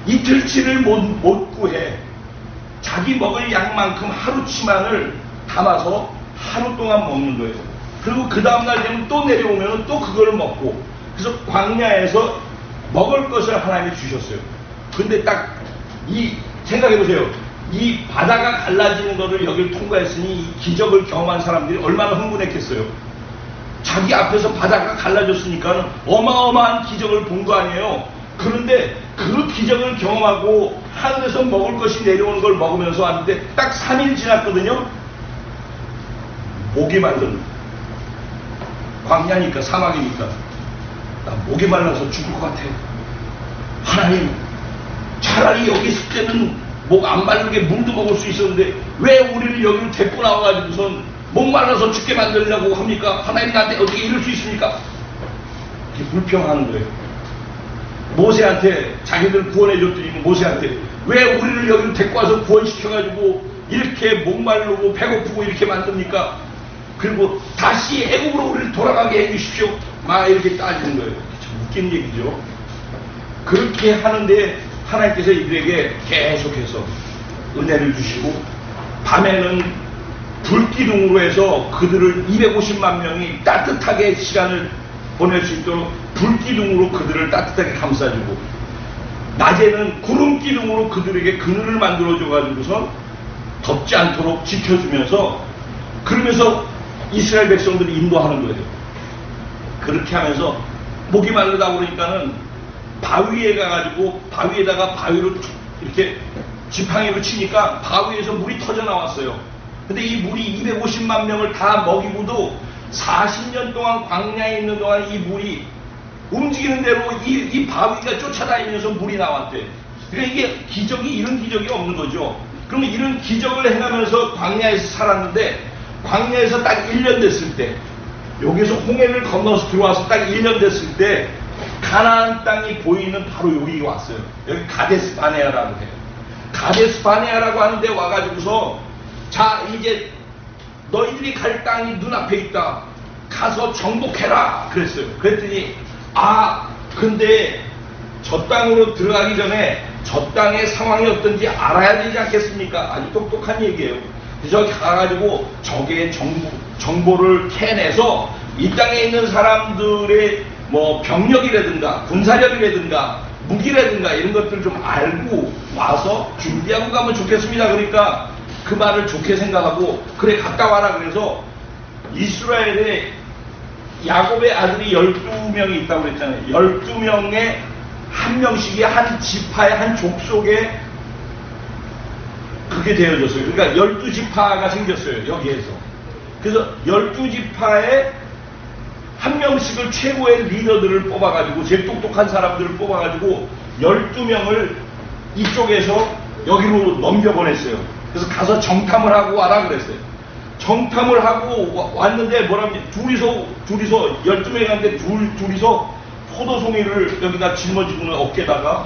이틀치를 못 구해. 자기 먹을 양만큼 하루치만을 담아서 하루 동안 먹는 거예요. 그리고 그 다음날 되면 또 내려오면 또 그걸 먹고. 그래서 광야에서 먹을 것을 하나님이 주셨어요. 근데 딱 생각해보세요. 이 바다가 갈라지는 것을 여기를 통과했으니 이 기적을 경험한 사람들이 얼마나 흥분했겠어요. 자기 앞에서 바다가 갈라졌으니까 어마어마한 기적을 본 거 아니에요. 그런데 그 기적을 경험하고 하늘에서 먹을 것이 내려오는 걸 먹으면서 왔는데 딱 3일 지났거든요. 목이 마른, 광야니까 사막이니까 나 목이 말라서 죽을 것 같아요. 하나님, 차라리 여기 있을 때는 목 안 마르게 물도 먹을 수 있었는데 왜 우리를 여기로 데리고 나와가지고선 목 말라서 죽게 만들려고 합니까? 하나님 나한테 어떻게 이럴 수 있습니까? 이렇게 불평하는 거예요. 모세한테 자기들 구원해줬더니 모세한테 왜 우리를 여기로 데리고 와서 구원시켜가지고 이렇게 목마르고 배고프고 이렇게 만듭니까? 그리고 다시 애국으로 우리를 돌아가게 해주십시오. 막 이렇게 따지는 거예요. 참 웃긴 얘기죠. 그렇게 하는데 하나님께서 이들에게 계속해서 은혜를 주시고 밤에는 불기둥으로 해서 그들을 250만 명이 따뜻하게 시간을 보낼 수 있도록 불기둥으로 그들을 따뜻하게 감싸주고 낮에는 구름기둥으로 그들에게 그늘을 만들어줘가지고서 덥지 않도록 지켜주면서 그러면서 이스라엘 백성들이 인도하는 거예요. 그렇게 하면서 목이 마르다 보니까는 바위에 가가지고 바위에다가 바위로 이렇게 지팡이로 치니까 바위에서 물이 터져 나왔어요. 근데 이 물이 250만 명을 다 먹이고도 40년 동안 광야에 있는 동안 이 물이 움직이는 대로 이 바위가 쫓아다니면서 물이 나왔대. 그러니까 이게 기적이 이런 기적이 없는 거죠. 그러면 이런 기적을 행하면서 광야에서 살았는데 광야에서 딱 1년 됐을 때 여기서 홍해를 건너서 들어와서 딱 1년 됐을 때 가나안 땅이 보이는 바로 여기가 왔어요. 여기 가데스 바네아라고 해요. 가데스 바네아라고 하는데 와가지고서 자 이제 너희들이 갈 땅이 눈앞에 있다. 가서 정복해라 그랬어요. 그랬더니 근데 저 땅으로 들어가기 전에 저 땅의 상황이 어떤지 알아야 되지 않겠습니까? 아주 똑똑한 얘기예요. 그래서 가가지고 적의 정보를 캐내서 이 땅에 있는 사람들의 뭐 병력이라든가 군사력이라든가 무기라든가 이런 것들을 좀 알고 와서 준비하고 가면 좋겠습니다. 그러니까 그 말을 좋게 생각하고 그래 갔다 와라 그래서 이스라엘에 야곱의 아들이 12명이 있다고 그랬잖아요. 12명에 한 명씩이 한 지파의 한 족속에 그게 되어졌어요. 그러니까 12지파가 생겼어요. 여기에서. 그래서 12지파에 한 명씩을 최고의 리더들을 뽑아가지고 제일 똑똑한 사람들을 뽑아가지고 12명을 이쪽에서 여기로 넘겨보냈어요. 그래서 가서 정탐을 하고 와라 그랬어요. 정탐을 하고 왔는데 뭐라면 둘이서 12명이 갔는데 둘이서 포도송이를 여기다 짊어지고는 어깨다가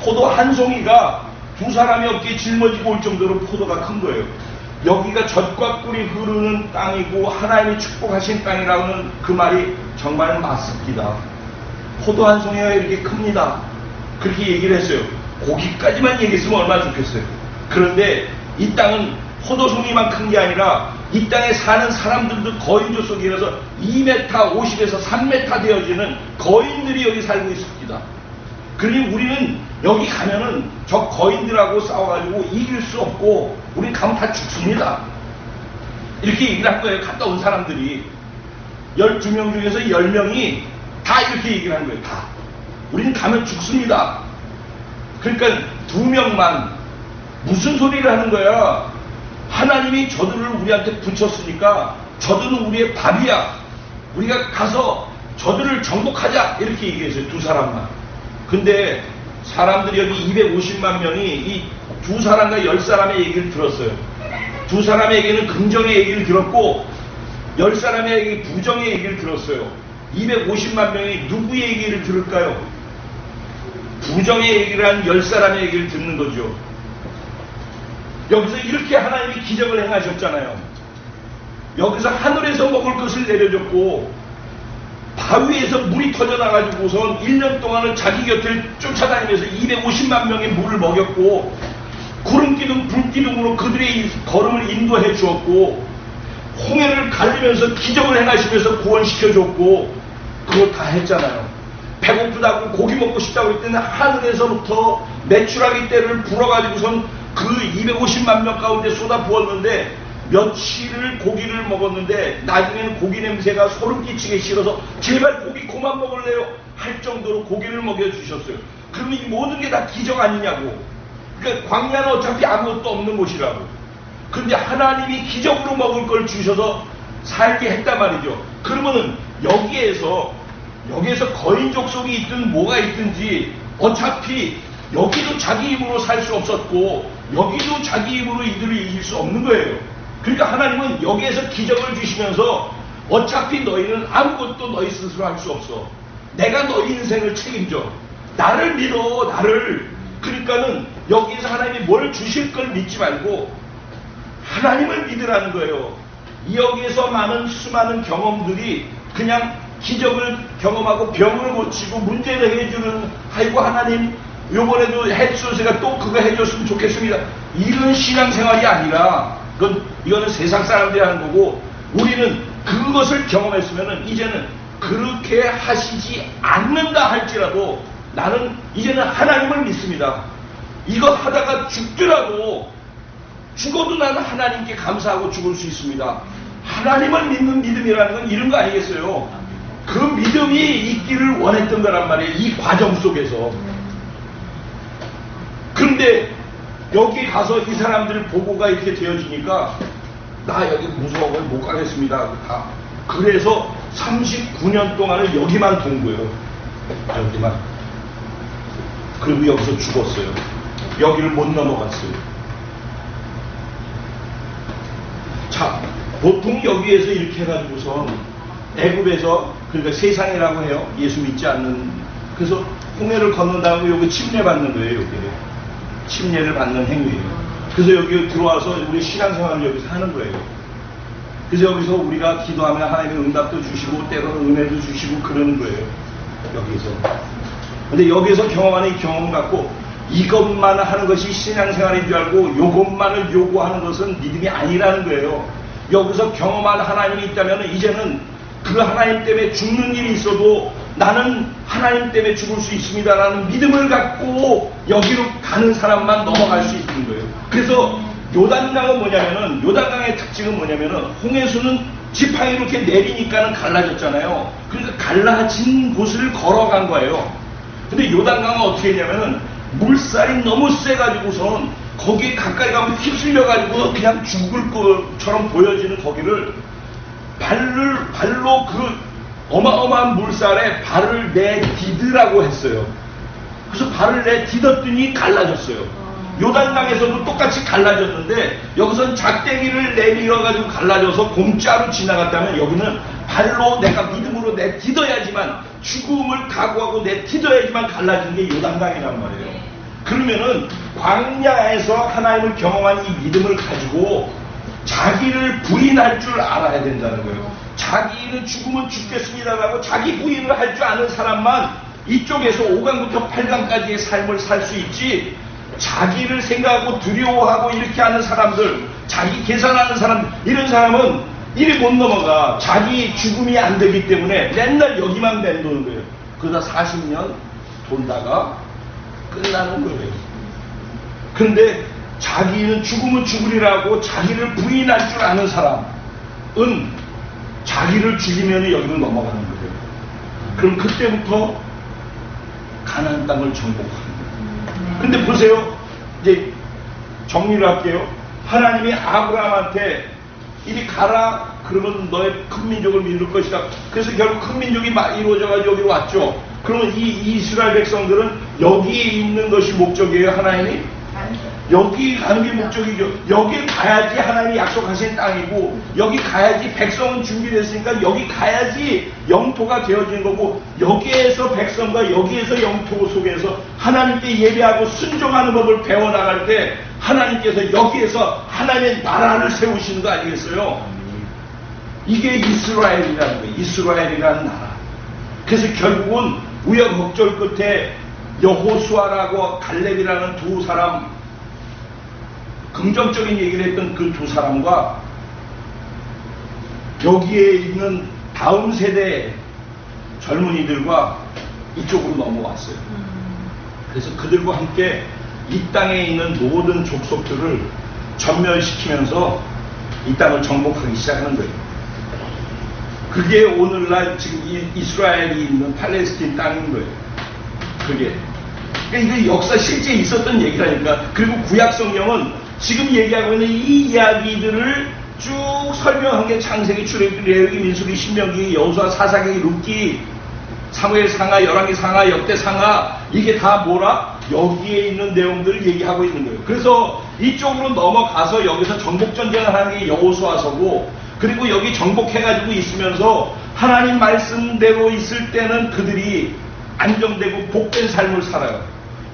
포도 한 송이가 두 사람이 어깨에 짊어지고 올 정도로 포도가 큰 거예요. 여기가 젖과 꿀이 흐르는 땅이고 하나님이 축복하신 땅이라는 그 말이 정말 맞습니다. 포도 한 송이가 이렇게 큽니다. 그렇게 얘기를 했어요. 거기까지만 얘기했으면 얼마나 좋겠어요. 그런데 이 땅은 포도송이만 큰 게 아니라 이 땅에 사는 사람들도 거인조 속이라서 2m 50에서 3m 되어지는 거인들이 여기 살고 있습니다. 그러니 우리는 여기 가면은 저 거인들하고 싸워가지고 이길 수 없고 우리 가면 다 죽습니다. 이렇게 얘기를 한 거예요. 갔다 온 사람들이 12명 중에서 10명이 다 이렇게 얘기를 한 거예요. 다. 우리는 가면 죽습니다. 그러니까 2명만 무슨 소리를 하는 거야. 하나님이 저들을 우리한테 붙였으니까 저들은 우리의 밥이야. 우리가 가서 저들을 정복하자 이렇게 얘기했어요. 두 사람만. 근데 사람들이 여기 250만 명이 이 두 사람과 10사람의 얘기를 들었어요. 두 사람의 얘기는 긍정의 얘기를 들었고 10사람의 얘기 부정의 얘기를 들었어요. 250만 명이 누구의 얘기를 들을까요? 부정의 얘기를 한 10사람의 얘기를 듣는 거죠. 여기서 이렇게 하나님이 기적을 행하셨잖아요. 여기서 하늘에서 먹을 것을 내려줬고 바위에서 물이 터져나가지고선 1년 동안은 자기 곁을 쫓아다니면서 250만 명의 물을 먹였고 구름기둥 불기둥으로 그들의 걸음을 인도해 주었고 홍해를 가르면서 기적을 행하시면서 구원시켜 줬고 그걸 다 했잖아요. 배고프다고 고기 먹고 싶다고 할 때는 하늘에서부터 메추라기 떼를 불어가지고선 그 250만 명 가운데 쏟아 부었는데 며칠을 고기를 먹었는데 나중에는 고기 냄새가 소름 끼치게 싫어서 제발 고기 그만 먹을래요 할 정도로 고기를 먹여주셨어요. 그럼 이 모든 게 다 기적 아니냐고. 그러니까 광야는 어차피 아무것도 없는 곳이라고. 그런데 하나님이 기적으로 먹을 걸 주셔서 살게 했단 말이죠. 그러면은 여기에서 거인 족속이 있든 뭐가 있든지 어차피 여기도 자기 힘으로 살 수 없었고 여기도 자기 힘으로 이들을 이길 수 없는 거예요. 그러니까 하나님은 여기에서 기적을 주시면서 어차피 너희는 아무것도 너희 스스로 할 수 없어. 내가 너희 인생을 책임져. 나를 믿어. 나를. 그러니까는 여기에서 하나님이 뭘 주실 걸 믿지 말고 하나님을 믿으라는 거예요. 여기에서 많은 수많은 경험들이 그냥 기적을 경험하고 병을 고치고 문제를 해주는 아이고 하나님 요번에도 해주셔서 또 그거 해줬으면 좋겠습니다. 이런 신앙생활이 아니라 이거는 세상 사람들이 하는 거고 우리는 그것을 경험했으면 이제는 그렇게 하시지 않는다 할지라도 나는 이제는 하나님을 믿습니다. 이거 하다가 죽더라도 죽어도 나는 하나님께 감사하고 죽을 수 있습니다. 하나님을 믿는 믿음이라는 건 이런 거 아니겠어요? 그 믿음이 있기를 원했던 거란 말이에요. 이 과정 속에서. 그런데 여기 가서 이 사람들 보고가 이렇게 되어지니까 나 여기 무서워 못 가겠습니다. 다. 그래서 39년 동안을 여기만 돈 거예요. 여기만. 그리고 여기서 죽었어요. 여기를 못 넘어갔어요. 자, 보통 여기에서 이렇게 해가지고서 애굽에서 그러니까 세상이라고 해요. 예수 믿지 않는. 그래서 홍해를 건넌다고 여기 침례받는 거예요. 여기 침례를 받는 행위예요. 그래서 여기 들어와서 우리 신앙생활을 여기서 하는 거예요. 그래서 여기서 우리가 기도하면 하나님의 응답도 주시고 때로는 은혜도 주시고 그러는 거예요. 여기서. 근데 여기서 경험하는 이 경험 갖고 이것만 하는 것이 신앙생활인 줄 알고 요것만을 요구하는 것은 믿음이 아니라는 거예요. 여기서 경험한 하나님이 있다면 이제는 그 하나님 때문에 죽는 일이 있어도 나는 하나님 때문에 죽을 수 있습니다라는 믿음을 갖고 여기로 가는 사람만 넘어갈 수 있는 거예요. 그래서 요단강은 뭐냐면은 요단강의 특징은 뭐냐면은 홍해수는 지팡이 이렇게 내리니까는 갈라졌잖아요. 그러니까 갈라진 곳을 걸어간 거예요. 근데 요단강은 어떻게 했냐면은 물살이 너무 세가지고선 거기에 가까이 가면 휩쓸려가지고 그냥 죽을 것처럼 보여지는 거기를 발로 그 어마어마한 물살에 발을 내디드라고 했어요. 그래서 발을 내디뎠더니 갈라졌어요. 요단강에서도 똑같이 갈라졌는데 여기서는 작대기를 내밀어가지고 갈라져서 공짜로 지나갔다면 여기는 발로 내가 믿음으로 내디뎌야지만 죽음을 각오하고 내디뎌야지만 갈라진 게 요단강이란 말이에요. 그러면은 광야에서 하나님을 경험한 이 믿음을 가지고 자기를 부인할 줄 알아야 된다는 거예요. 자기는 죽으면 죽겠습니다라고 자기 부인을 할 줄 아는 사람만 이쪽에서 5강부터 8강까지의 삶을 살 수 있지, 자기를 생각하고 두려워하고 이렇게 하는 사람들, 자기 계산하는 사람, 이런 사람은 이리 못 넘어가. 자기 죽음이 안 되기 때문에 맨날 여기만 맴도는 거예요. 그러다 40년 돈다가 끝나는 거예요. 근데 자기는 죽으면 죽으리라고 자기를 부인할 줄 아는 사람은 자기를 죽이면 여기로 넘어가는 거예요. 그럼 그때부터 가나안 땅을 정복하는 거예요. 근데 보세요. 이제 정리를 할게요. 하나님이 아브라함한테 이리 가라 그러면 너의 큰 민족을 믿을 것이다. 그래서 결국 큰 민족이 이루어져가지고 여기로 왔죠. 그러면 이 이스라엘 백성들은 여기에 있는 것이 목적이에요, 하나님이? 여기 가는 게 목적이죠. 여기 가야지 하나님이 약속하신 땅이고, 여기 가야지 백성은 준비됐으니까 여기 가야지 영토가 되어지는 거고, 여기에서 백성과 여기에서 영토 속에서 하나님께 예배하고 순종하는 법을 배워나갈 때 하나님께서 여기에서 하나님의 나라를 세우시는 거 아니겠어요? 이게 이스라엘이라는 거예요. 이스라엘이라는 나라. 그래서 결국은 우여곡절 끝에 여호수아라고 갈렙이라는 두 사람, 긍정적인 얘기를 했던 그 두 사람과 여기에 있는 다음 세대 젊은이들과 이쪽으로 넘어왔어요. 그래서 그들과 함께 이 땅에 있는 모든 족속들을 전멸시키면서 이 땅을 정복하기 시작하는 거예요. 그게 오늘날 지금 이스라엘이 있는 팔레스틴 땅인 거예요. 그게. 그러니까 이거 역사 실제 있었던 얘기라니까. 그리고 구약 성경은 지금 얘기하고 있는 이 이야기들을 쭉 설명한 게 창세기, 출애굽기, 레위기, 민수기, 신명기, 여호수아, 사사기, 룻기, 사무엘 상하, 열왕기 상하, 역대 상하, 이게 다 뭐라? 여기에 있는 내용들을 얘기하고 있는 거예요. 그래서 이쪽으로 넘어가서 여기서 정복전쟁을 하는 게 여호수아서고, 그리고 여기 정복해가지고 있으면서 하나님 말씀대로 있을 때는 그들이 안정되고 복된 삶을 살아요.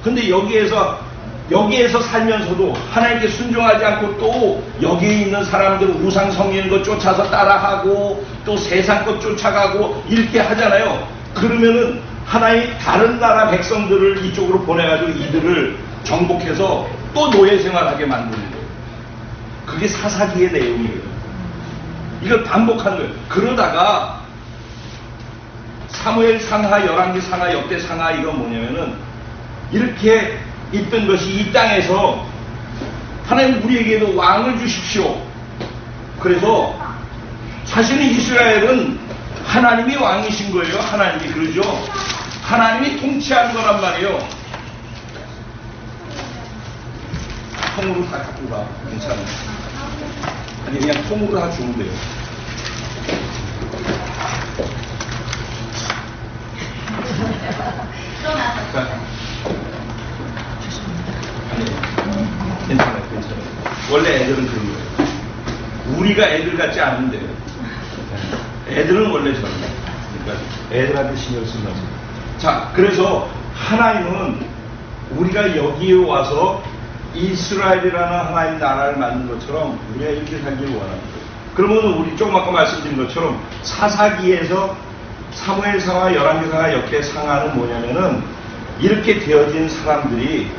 근데 여기에서 살면서도 하나님께 순종하지 않고 또 여기에 있는 사람들 우상 섬기는 것 쫓아서 따라하고 또 세상 것 쫓아가고 이렇게 하잖아요. 그러면은 하나님 다른 나라 백성들을 이쪽으로 보내가지고 이들을 정복해서 또 노예 생활하게 만드는 거예요. 그게 사사기의 내용이에요. 이걸 반복하는 거예요. 그러다가 사무엘 상하, 열왕기 상하, 역대 상하, 이건 뭐냐면은 이렇게 있던 것이 이 땅에서 하나님 우리에게도 왕을 주십시오. 그래서 사실은 이스라엘은 하나님이 왕이신 거예요. 하나님이. 그러죠. 하나님이 통치하는 거란 말이에요. 통으로 다 갖고 가. 괜찮아요. 아니 그냥 통으로 다 주면 돼요. 자, 아니 괜찮아요. 원래 애들은 그런 거예요. 우리가 애들 같지 않은데 애들은 원래 저런 거예요. 그러니까 애들한테 신경 쓰는 거죠. 자, 그래서 하나님은 우리가 여기에 와서 이스라엘이라는 하나님 나라를 만든 것처럼 우리가 이렇게 살기를 원합니다. 그러면 우리 조금 아까 말씀드린 것처럼 사사기에서 사무엘상하, 열왕기상하, 역대상하는 뭐냐면은 이렇게 되어진 사람들이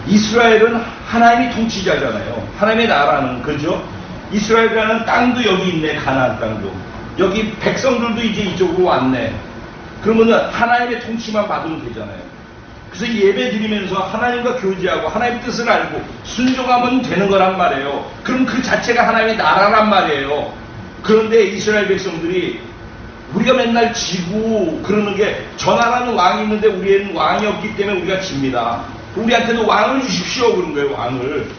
이스라엘은 하나님이 통치자잖아요. 하나님의 나라는. 그죠? 이스라엘이라는 땅도 여기 있네. 가나안 땅도. 여기 백성들도 이제 이쪽으로 왔네. 그러면은 하나님의 통치만 받으면 되잖아요. 그래서 예배 드리면서 하나님과 교제하고 하나님의 뜻을 알고 순종하면 되는 거란 말이에요. 그럼 그 자체가 하나님의 나라란 말이에요. 그런데 이스라엘 백성들이 우리가 맨날 지고 그러는 게 저 나라는 왕이 있는데 우리에는 왕이 없기 때문에 우리가 집니다. 우리한테도 왕을 주십시오. 그런 거예요. 왕을.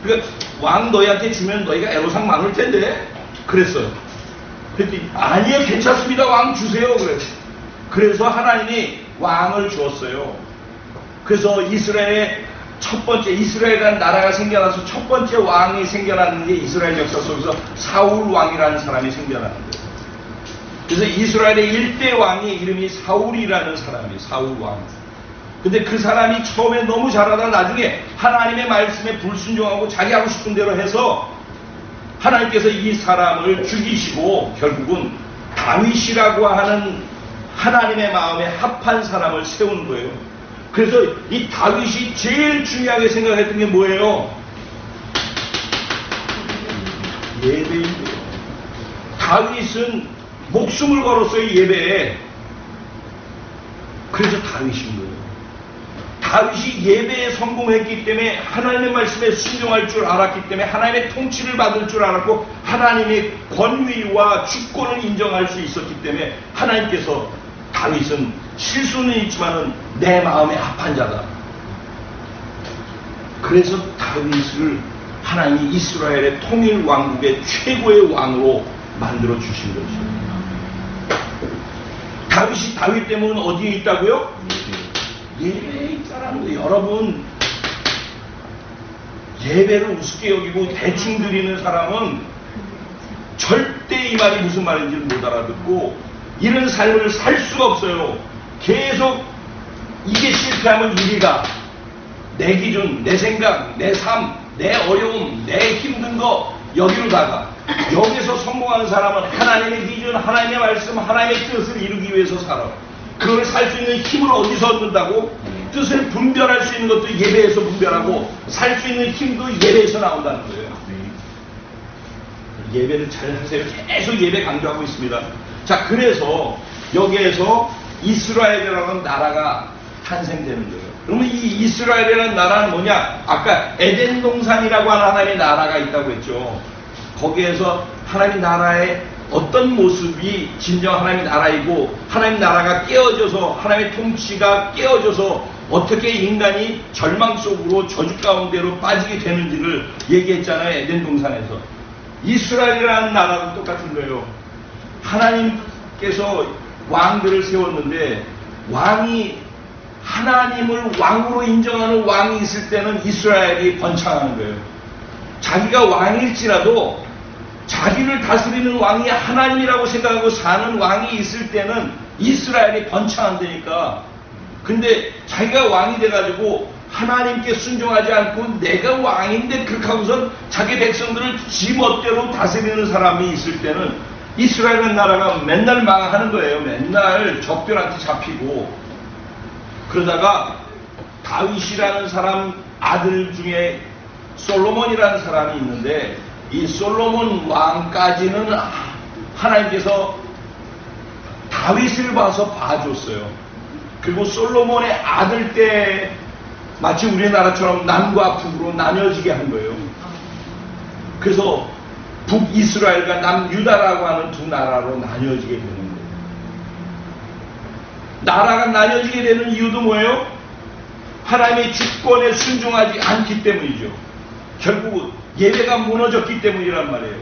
그러니까 왕 너희한테 주면 너희가 애로사항 많을 텐데 그랬어요. 그랬더니 아니요 괜찮습니다. 왕 주세요. 그래서 하나님이 왕을 주었어요. 그래서 이스라엘의 첫 번째, 이스라엘이라는 나라가 생겨나서 첫 번째 왕이 생겨나는 게 이스라엘 역사 속에서 사울 왕이라는 사람이 생겨나는 거예요. 그래서 이스라엘의 1대 왕이 이름이 사울이라는 사람이에요. 사울 왕. 근데 그 사람이 처음에 너무 잘하다가 나중에 하나님의 말씀에 불순종하고 자기 하고 싶은 대로 해서 하나님께서 이 사람을 죽이시고 결국은 다윗이라고 하는 하나님의 마음에 합한 사람을 세운 거예요. 그래서 이 다윗이 제일 중요하게 생각했던 게 뭐예요? 예배인 거예요. 다윗은 목숨을 걸었어요. 예배에. 그래서 다윗인 거예요. 다윗이 예배에 성공했기 때문에 하나님의 말씀에 순종할 줄 알았기 때문에 하나님의 통치를 받을 줄 알았고 하나님의 권위와 주권을 인정할 수 있었기 때문에 하나님께서 다윗은 실수는 있지만은 내 마음에 합한 자다. 그래서 다윗을 하나님이 이스라엘의 통일 왕국의 최고의 왕으로 만들어 주신 것이에요. 다윗이 다윗 때문에 어디에 있다고요? 예배에 있다라는 거예요. 여러분, 예배를 우습게 여기고 대충 드리는 사람은 절대 이 말이 무슨 말인지 못 알아듣고 이런 삶을 살 수가 없어요. 계속 이게 실패하면 이리가 내 기준, 내 생각, 내 삶, 내 어려움, 내 힘든 거 여기로다가 여기서 성공하는 사람은 하나님의 기준, 하나님의 말씀, 하나님의 뜻을 이루기 위해서 살아. 그걸 살 수 있는 힘을 어디서 얻는다고? 뜻을 분별할 수 있는 것도 예배에서 분별하고 살 수 있는 힘도 예배에서 나온다는 거예요. 예배를 잘 하세요. 계속 예배 강조하고 있습니다. 자, 그래서 여기에서 이스라엘이라는 나라가 탄생되는 거예요. 그러면 이 이스라엘이라는 나라는 뭐냐? 아까 에덴 동산이라고 하는 하나님의 나라가 있다고 했죠. 거기에서 하나님 나라의 어떤 모습이 진정 하나님의 나라이고 하나님 나라가 깨어져서 하나님의 통치가 깨어져서 어떻게 인간이 절망 속으로 저주 가운데로 빠지게 되는지를 얘기했잖아요. 에덴 동산에서. 이스라엘이라는 나라도 똑같은 거예요. 하나님께서 왕들을 세웠는데 왕이 하나님을 왕으로 인정하는 왕이 있을 때는 이스라엘이 번창하는 거예요. 자기가 왕일지라도 자기를 다스리는 왕이 하나님이라고 생각하고 사는 왕이 있을 때는 이스라엘이 번창한다니까. 근데 자기가 왕이 돼가지고 하나님께 순종하지 않고 내가 왕인데 그렇게 하고선 자기 백성들을 지 멋대로 다스리는 사람이 있을 때는 이스라엘 나라가 맨날 망하는 거예요. 맨날 적들한테 잡히고. 그러다가 다윗이라는 사람 아들 중에 솔로몬이라는 사람이 있는데 이 솔로몬 왕까지는 하나님께서 다윗을 봐서 봐줬어요. 그리고 솔로몬의 아들 때 마치 우리나라처럼 남과 북으로 나뉘어지게 한 거예요. 그래서 북이스라엘과 남유다라고 하는 두 나라로 나뉘어지게 되는 거예요. 나라가 나뉘어지게 되는 이유도 뭐예요? 하나님의 주권에 순종하지 않기 때문이죠. 결국 예배가 무너졌기 때문이란 말이에요.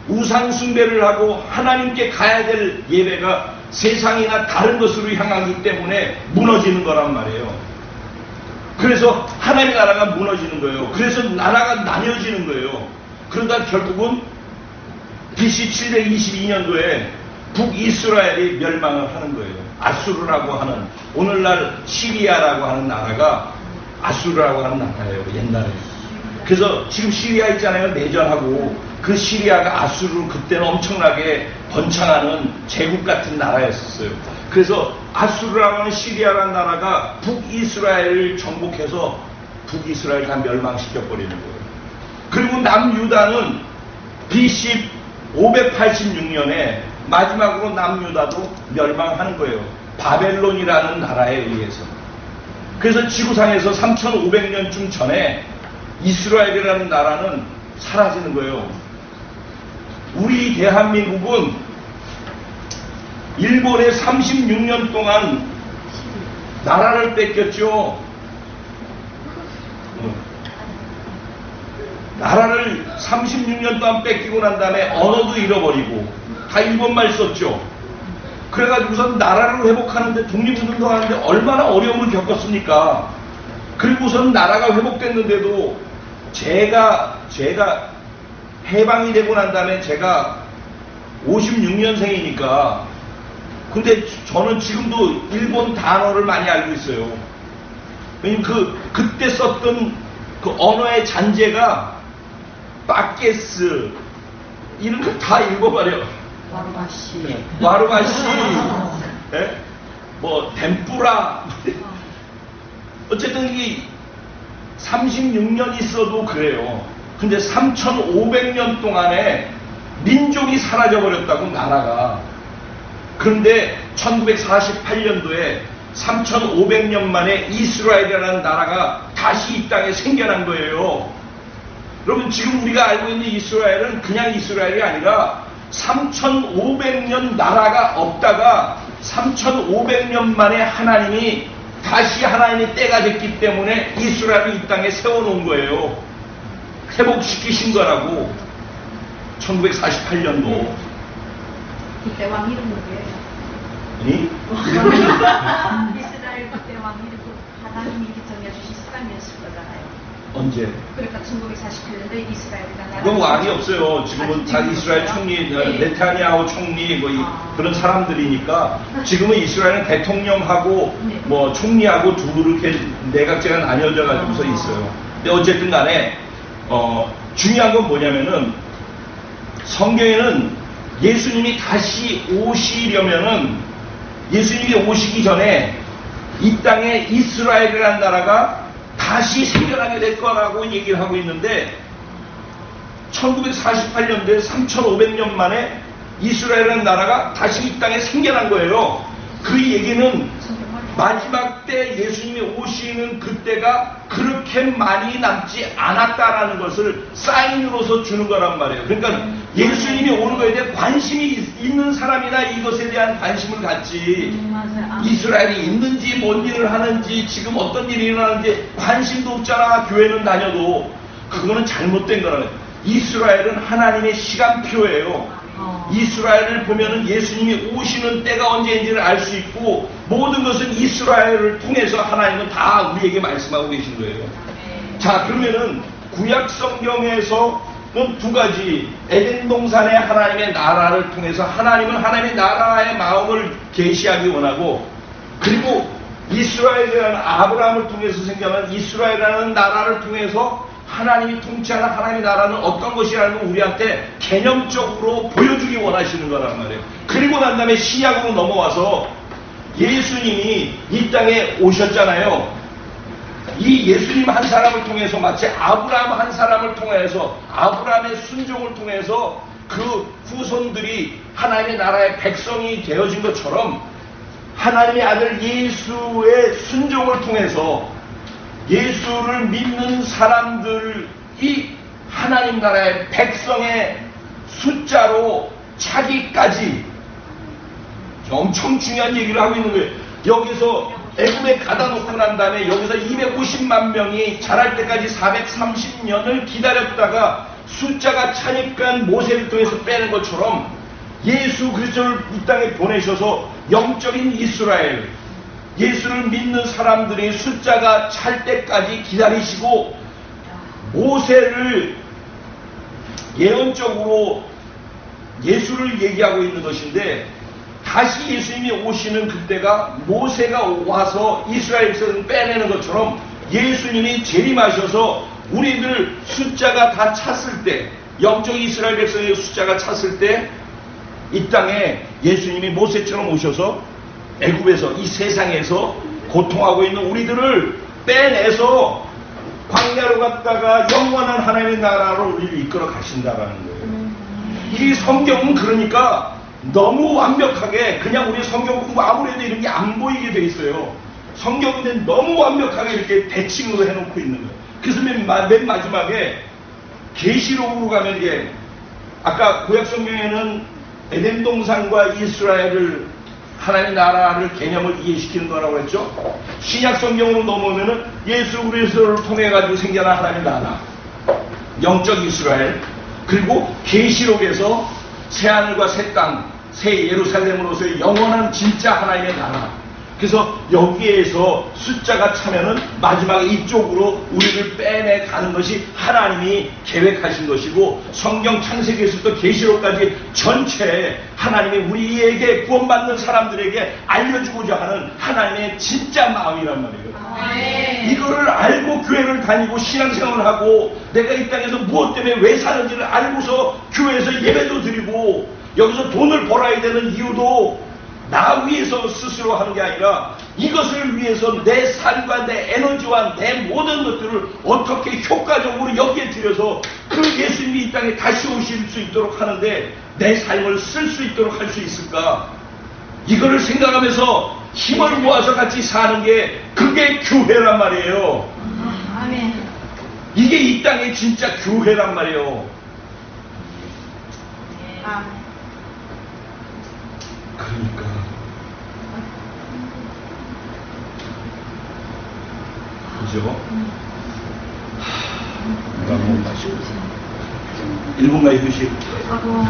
우상 숭배를 하고 하나님께 가야 될 예배가 세상이나 다른 것으로 향하기 때문에 무너지는 거란 말이에요. 그래서 하나님의 나라가 무너지는 거예요. 그래서 나라가 나뉘어지는 거예요. 그러다 결국은 BC 722년도에 북이스라엘이 멸망을 하는 거예요. 아수르라고 하는, 오늘날 시리아라고 하는 나라가 아수르라고 하는 나라예요. 옛날에. 그래서 지금 시리아 있잖아요. 내전하고 그 시리아가 아수르 그때는 엄청나게 번창하는 제국 같은 나라였었어요. 그래서 아수르라고 하는 시리아라는 나라가 북이스라엘을 정복해서 북이스라엘을 다 멸망시켜버리는 거예요. 그리고 남유다는 BC 586년에 마지막으로 남유다도 멸망하는 거예요. 바벨론이라는 나라에 의해서. 그래서 지구상에서 3500년쯤 전에 이스라엘이라는 나라는 사라지는 거예요. 우리 대한민국은 일본에 36년 동안 나라를 뺏겼죠. 나라를 36년 동안 뺏기고 난 다음에 언어도 잃어버리고 다 일본말 썼죠. 그래가지고선 나라를 회복하는데 독립운동도 하는데 얼마나 어려움을 겪었습니까? 그리고선 나라가 회복됐는데도 제가 해방이 되고 난 다음에 제가 56년생이니까 근데 저는 지금도 일본 단어를 많이 알고 있어요. 왜냐면 그때 썼던 그 언어의 잔재가 빠게스 이런 거 다 읽어버려. 와루바시. 와루바시. 네? 뭐 덴뿌라. 어쨌든 이 36년 있어도 그래요. 근데 3500년 동안에 민족이 사라져버렸다고 나라가. 그런데 1948년도에 3500년 만에 이스라엘이라는 나라가 다시 이 땅에 생겨난 거예요. 여러분 지금 우리가 알고 있는 이스라엘은 그냥 이스라엘이 아니라 3500년 나라가 없다가 3500년 만에 하나님이 다시 하나님의 때가 됐기 때문에 이스라엘을 이 땅에 세워놓은 거예요. 회복시키신 거라고. 1948년도. 그때 왕 이름 뭐예요? 이? 이스라엘 그때 왕 이름 하나님이 정해주신 사람이었을 거잖아요. 언제? 그러니까 1948년도에 이스라엘이가 그건 왕이 없어요. 지금은 다 이스라엘 없어요? 총리, 네. 네타냐후 총리 그런 사람들이니까 지금은 이스라엘은 대통령하고 네. 뭐 총리하고 둘 이렇게 내각제가 나뉘어져 가지고서 있어요. 근데 어쨌든 간에 중요한 건 뭐냐면은 성경에는 예수님이 다시 오시려면은 예수님이 오시기 전에 이 땅에 이스라엘이라는 나라가 다시 생겨나게 될 거라고 얘기를 하고 있는데 1948년도에 3500년 만에 이스라엘이라는 나라가 다시 이 땅에 생겨난 거예요. 그 얘기는 마지막 때 예수님이 오시는 그때가 그렇게 많이 남지 않았다라는 것을 사인으로서 주는 거란 말이에요. 그러니까 예수님이 오는 거에 대해 관심이 있는 사람이나 이것에 대한 관심을 갖지, 이스라엘이 있는지 뭔 일을 하는지 지금 어떤 일이 일어나는지 관심도 없잖아. 교회는 다녀도. 그거는 잘못된 거라는 거예요. 이스라엘은 하나님의 시간표예요. 이스라엘을 보면은 예수님이 오시는 때가 언제인지를 알 수 있고 모든 것은 이스라엘을 통해서 하나님은 다 우리에게 말씀하고 계신 거예요. 자, 그러면은 구약 성경에서는 두 가지, 에덴 동산의 하나님의 나라를 통해서 하나님은 하나님의 나라의 마음을 계시하기 원하고, 그리고 이스라엘이라는 아브라함을 통해서 생겨난 이스라엘이라는 나라를 통해서 하나님이 통치하는 하나님의 나라는 어떤 것이라는 걸 우리한테 개념적으로 보여주기 원하시는 거란 말이에요. 그리고 난 다음에 신약으로 넘어와서 예수님이 이 땅에 오셨잖아요. 이 예수님 한 사람을 통해서 마치 아브라함 한 사람을 통해서 아브라함의 순종을 통해서 그 후손들이 하나님의 나라의 백성이 되어진 것처럼 하나님의 아들 예수의 순종을 통해서 예수를 믿는 사람들이 하나님 나라의 백성의 숫자로 차기까지 엄청 중요한 얘기를 하고 있는 거예요. 여기서 애굽에 가다 놓고 난 다음에 여기서 250만 명이 자랄 때까지 430년을 기다렸다가 숫자가 차니까 모세를 통해서 빼는 것처럼 예수 그리스도를 이 땅에 보내셔서 영적인 이스라엘, 예수를 믿는 사람들이 숫자가 찰 때까지 기다리시고 모세를 예언적으로 예수를 얘기하고 있는 것인데, 다시 예수님이 오시는 그때가 모세가 와서 이스라엘 백성을 빼내는 것처럼 예수님이 재림하셔서 우리들 숫자가 다 찼을 때, 영적 이스라엘 백성의 숫자가 찼을 때 이 땅에 예수님이 모세처럼 오셔서 애굽에서 이 세상에서 고통하고 있는 우리들을 빼내서 광야로 갔다가 영원한 하나님의 나라로 우리를 이끌어 가신다라는 거예요. 이 성경은 그러니까 너무 완벽하게 그냥 우리 성경 공부 아무래도 이런 게 안 보이게 돼 있어요. 성경은 너무 완벽하게 이렇게 대칭으로 해놓고 있는 거예요. 그래서 맨 마지막에 계시록으로 가면 이게 아까 구약 성경에는 에덴 동산과 이스라엘을 하나님 나라를 개념을 이해시키는 거라고 했죠. 신약 성경으로 넘어오면은 예수 그리스도를 통해 가지고 생겨난 하나님 나라, 영적 이스라엘, 그리고 계시록에서 새 하늘과 새 땅, 새 예루살렘으로서의 영원한 진짜 하나님의 나라. 그래서 여기에서 숫자가 차면은 마지막에 이쪽으로 우리를 빼내 가는 것이 하나님이 계획하신 것이고, 성경 창세기에서부터 계시록까지 전체 하나님이 우리에게 구원받는 사람들에게 알려주고자 하는 하나님의 진짜 마음이란 말이에요. 이거를 알고 교회를 다니고 신앙생활을 하고 내가 이 땅에서 무엇 때문에 왜 사는지를 알고서 교회에서 예배도 드리고 여기서 돈을 벌어야 되는 이유도 나 위해서 스스로 하는 게 아니라 이것을 위해서 내 삶과 내 에너지와 내 모든 것들을 어떻게 효과적으로 여기에 들여서 그 예수님이 이 땅에 다시 오실 수 있도록 하는데 내 삶을 쓸 수 있도록 할 수 있을까? 이거를 생각하면서 힘을 모아서 같이 사는 게 그게 교회란 말이에요. 아멘. 이게 이 땅의 진짜 교회란 말이에요. 아멘. 그러니까 그죠? 한번 마시고 1분간 휴식. 하고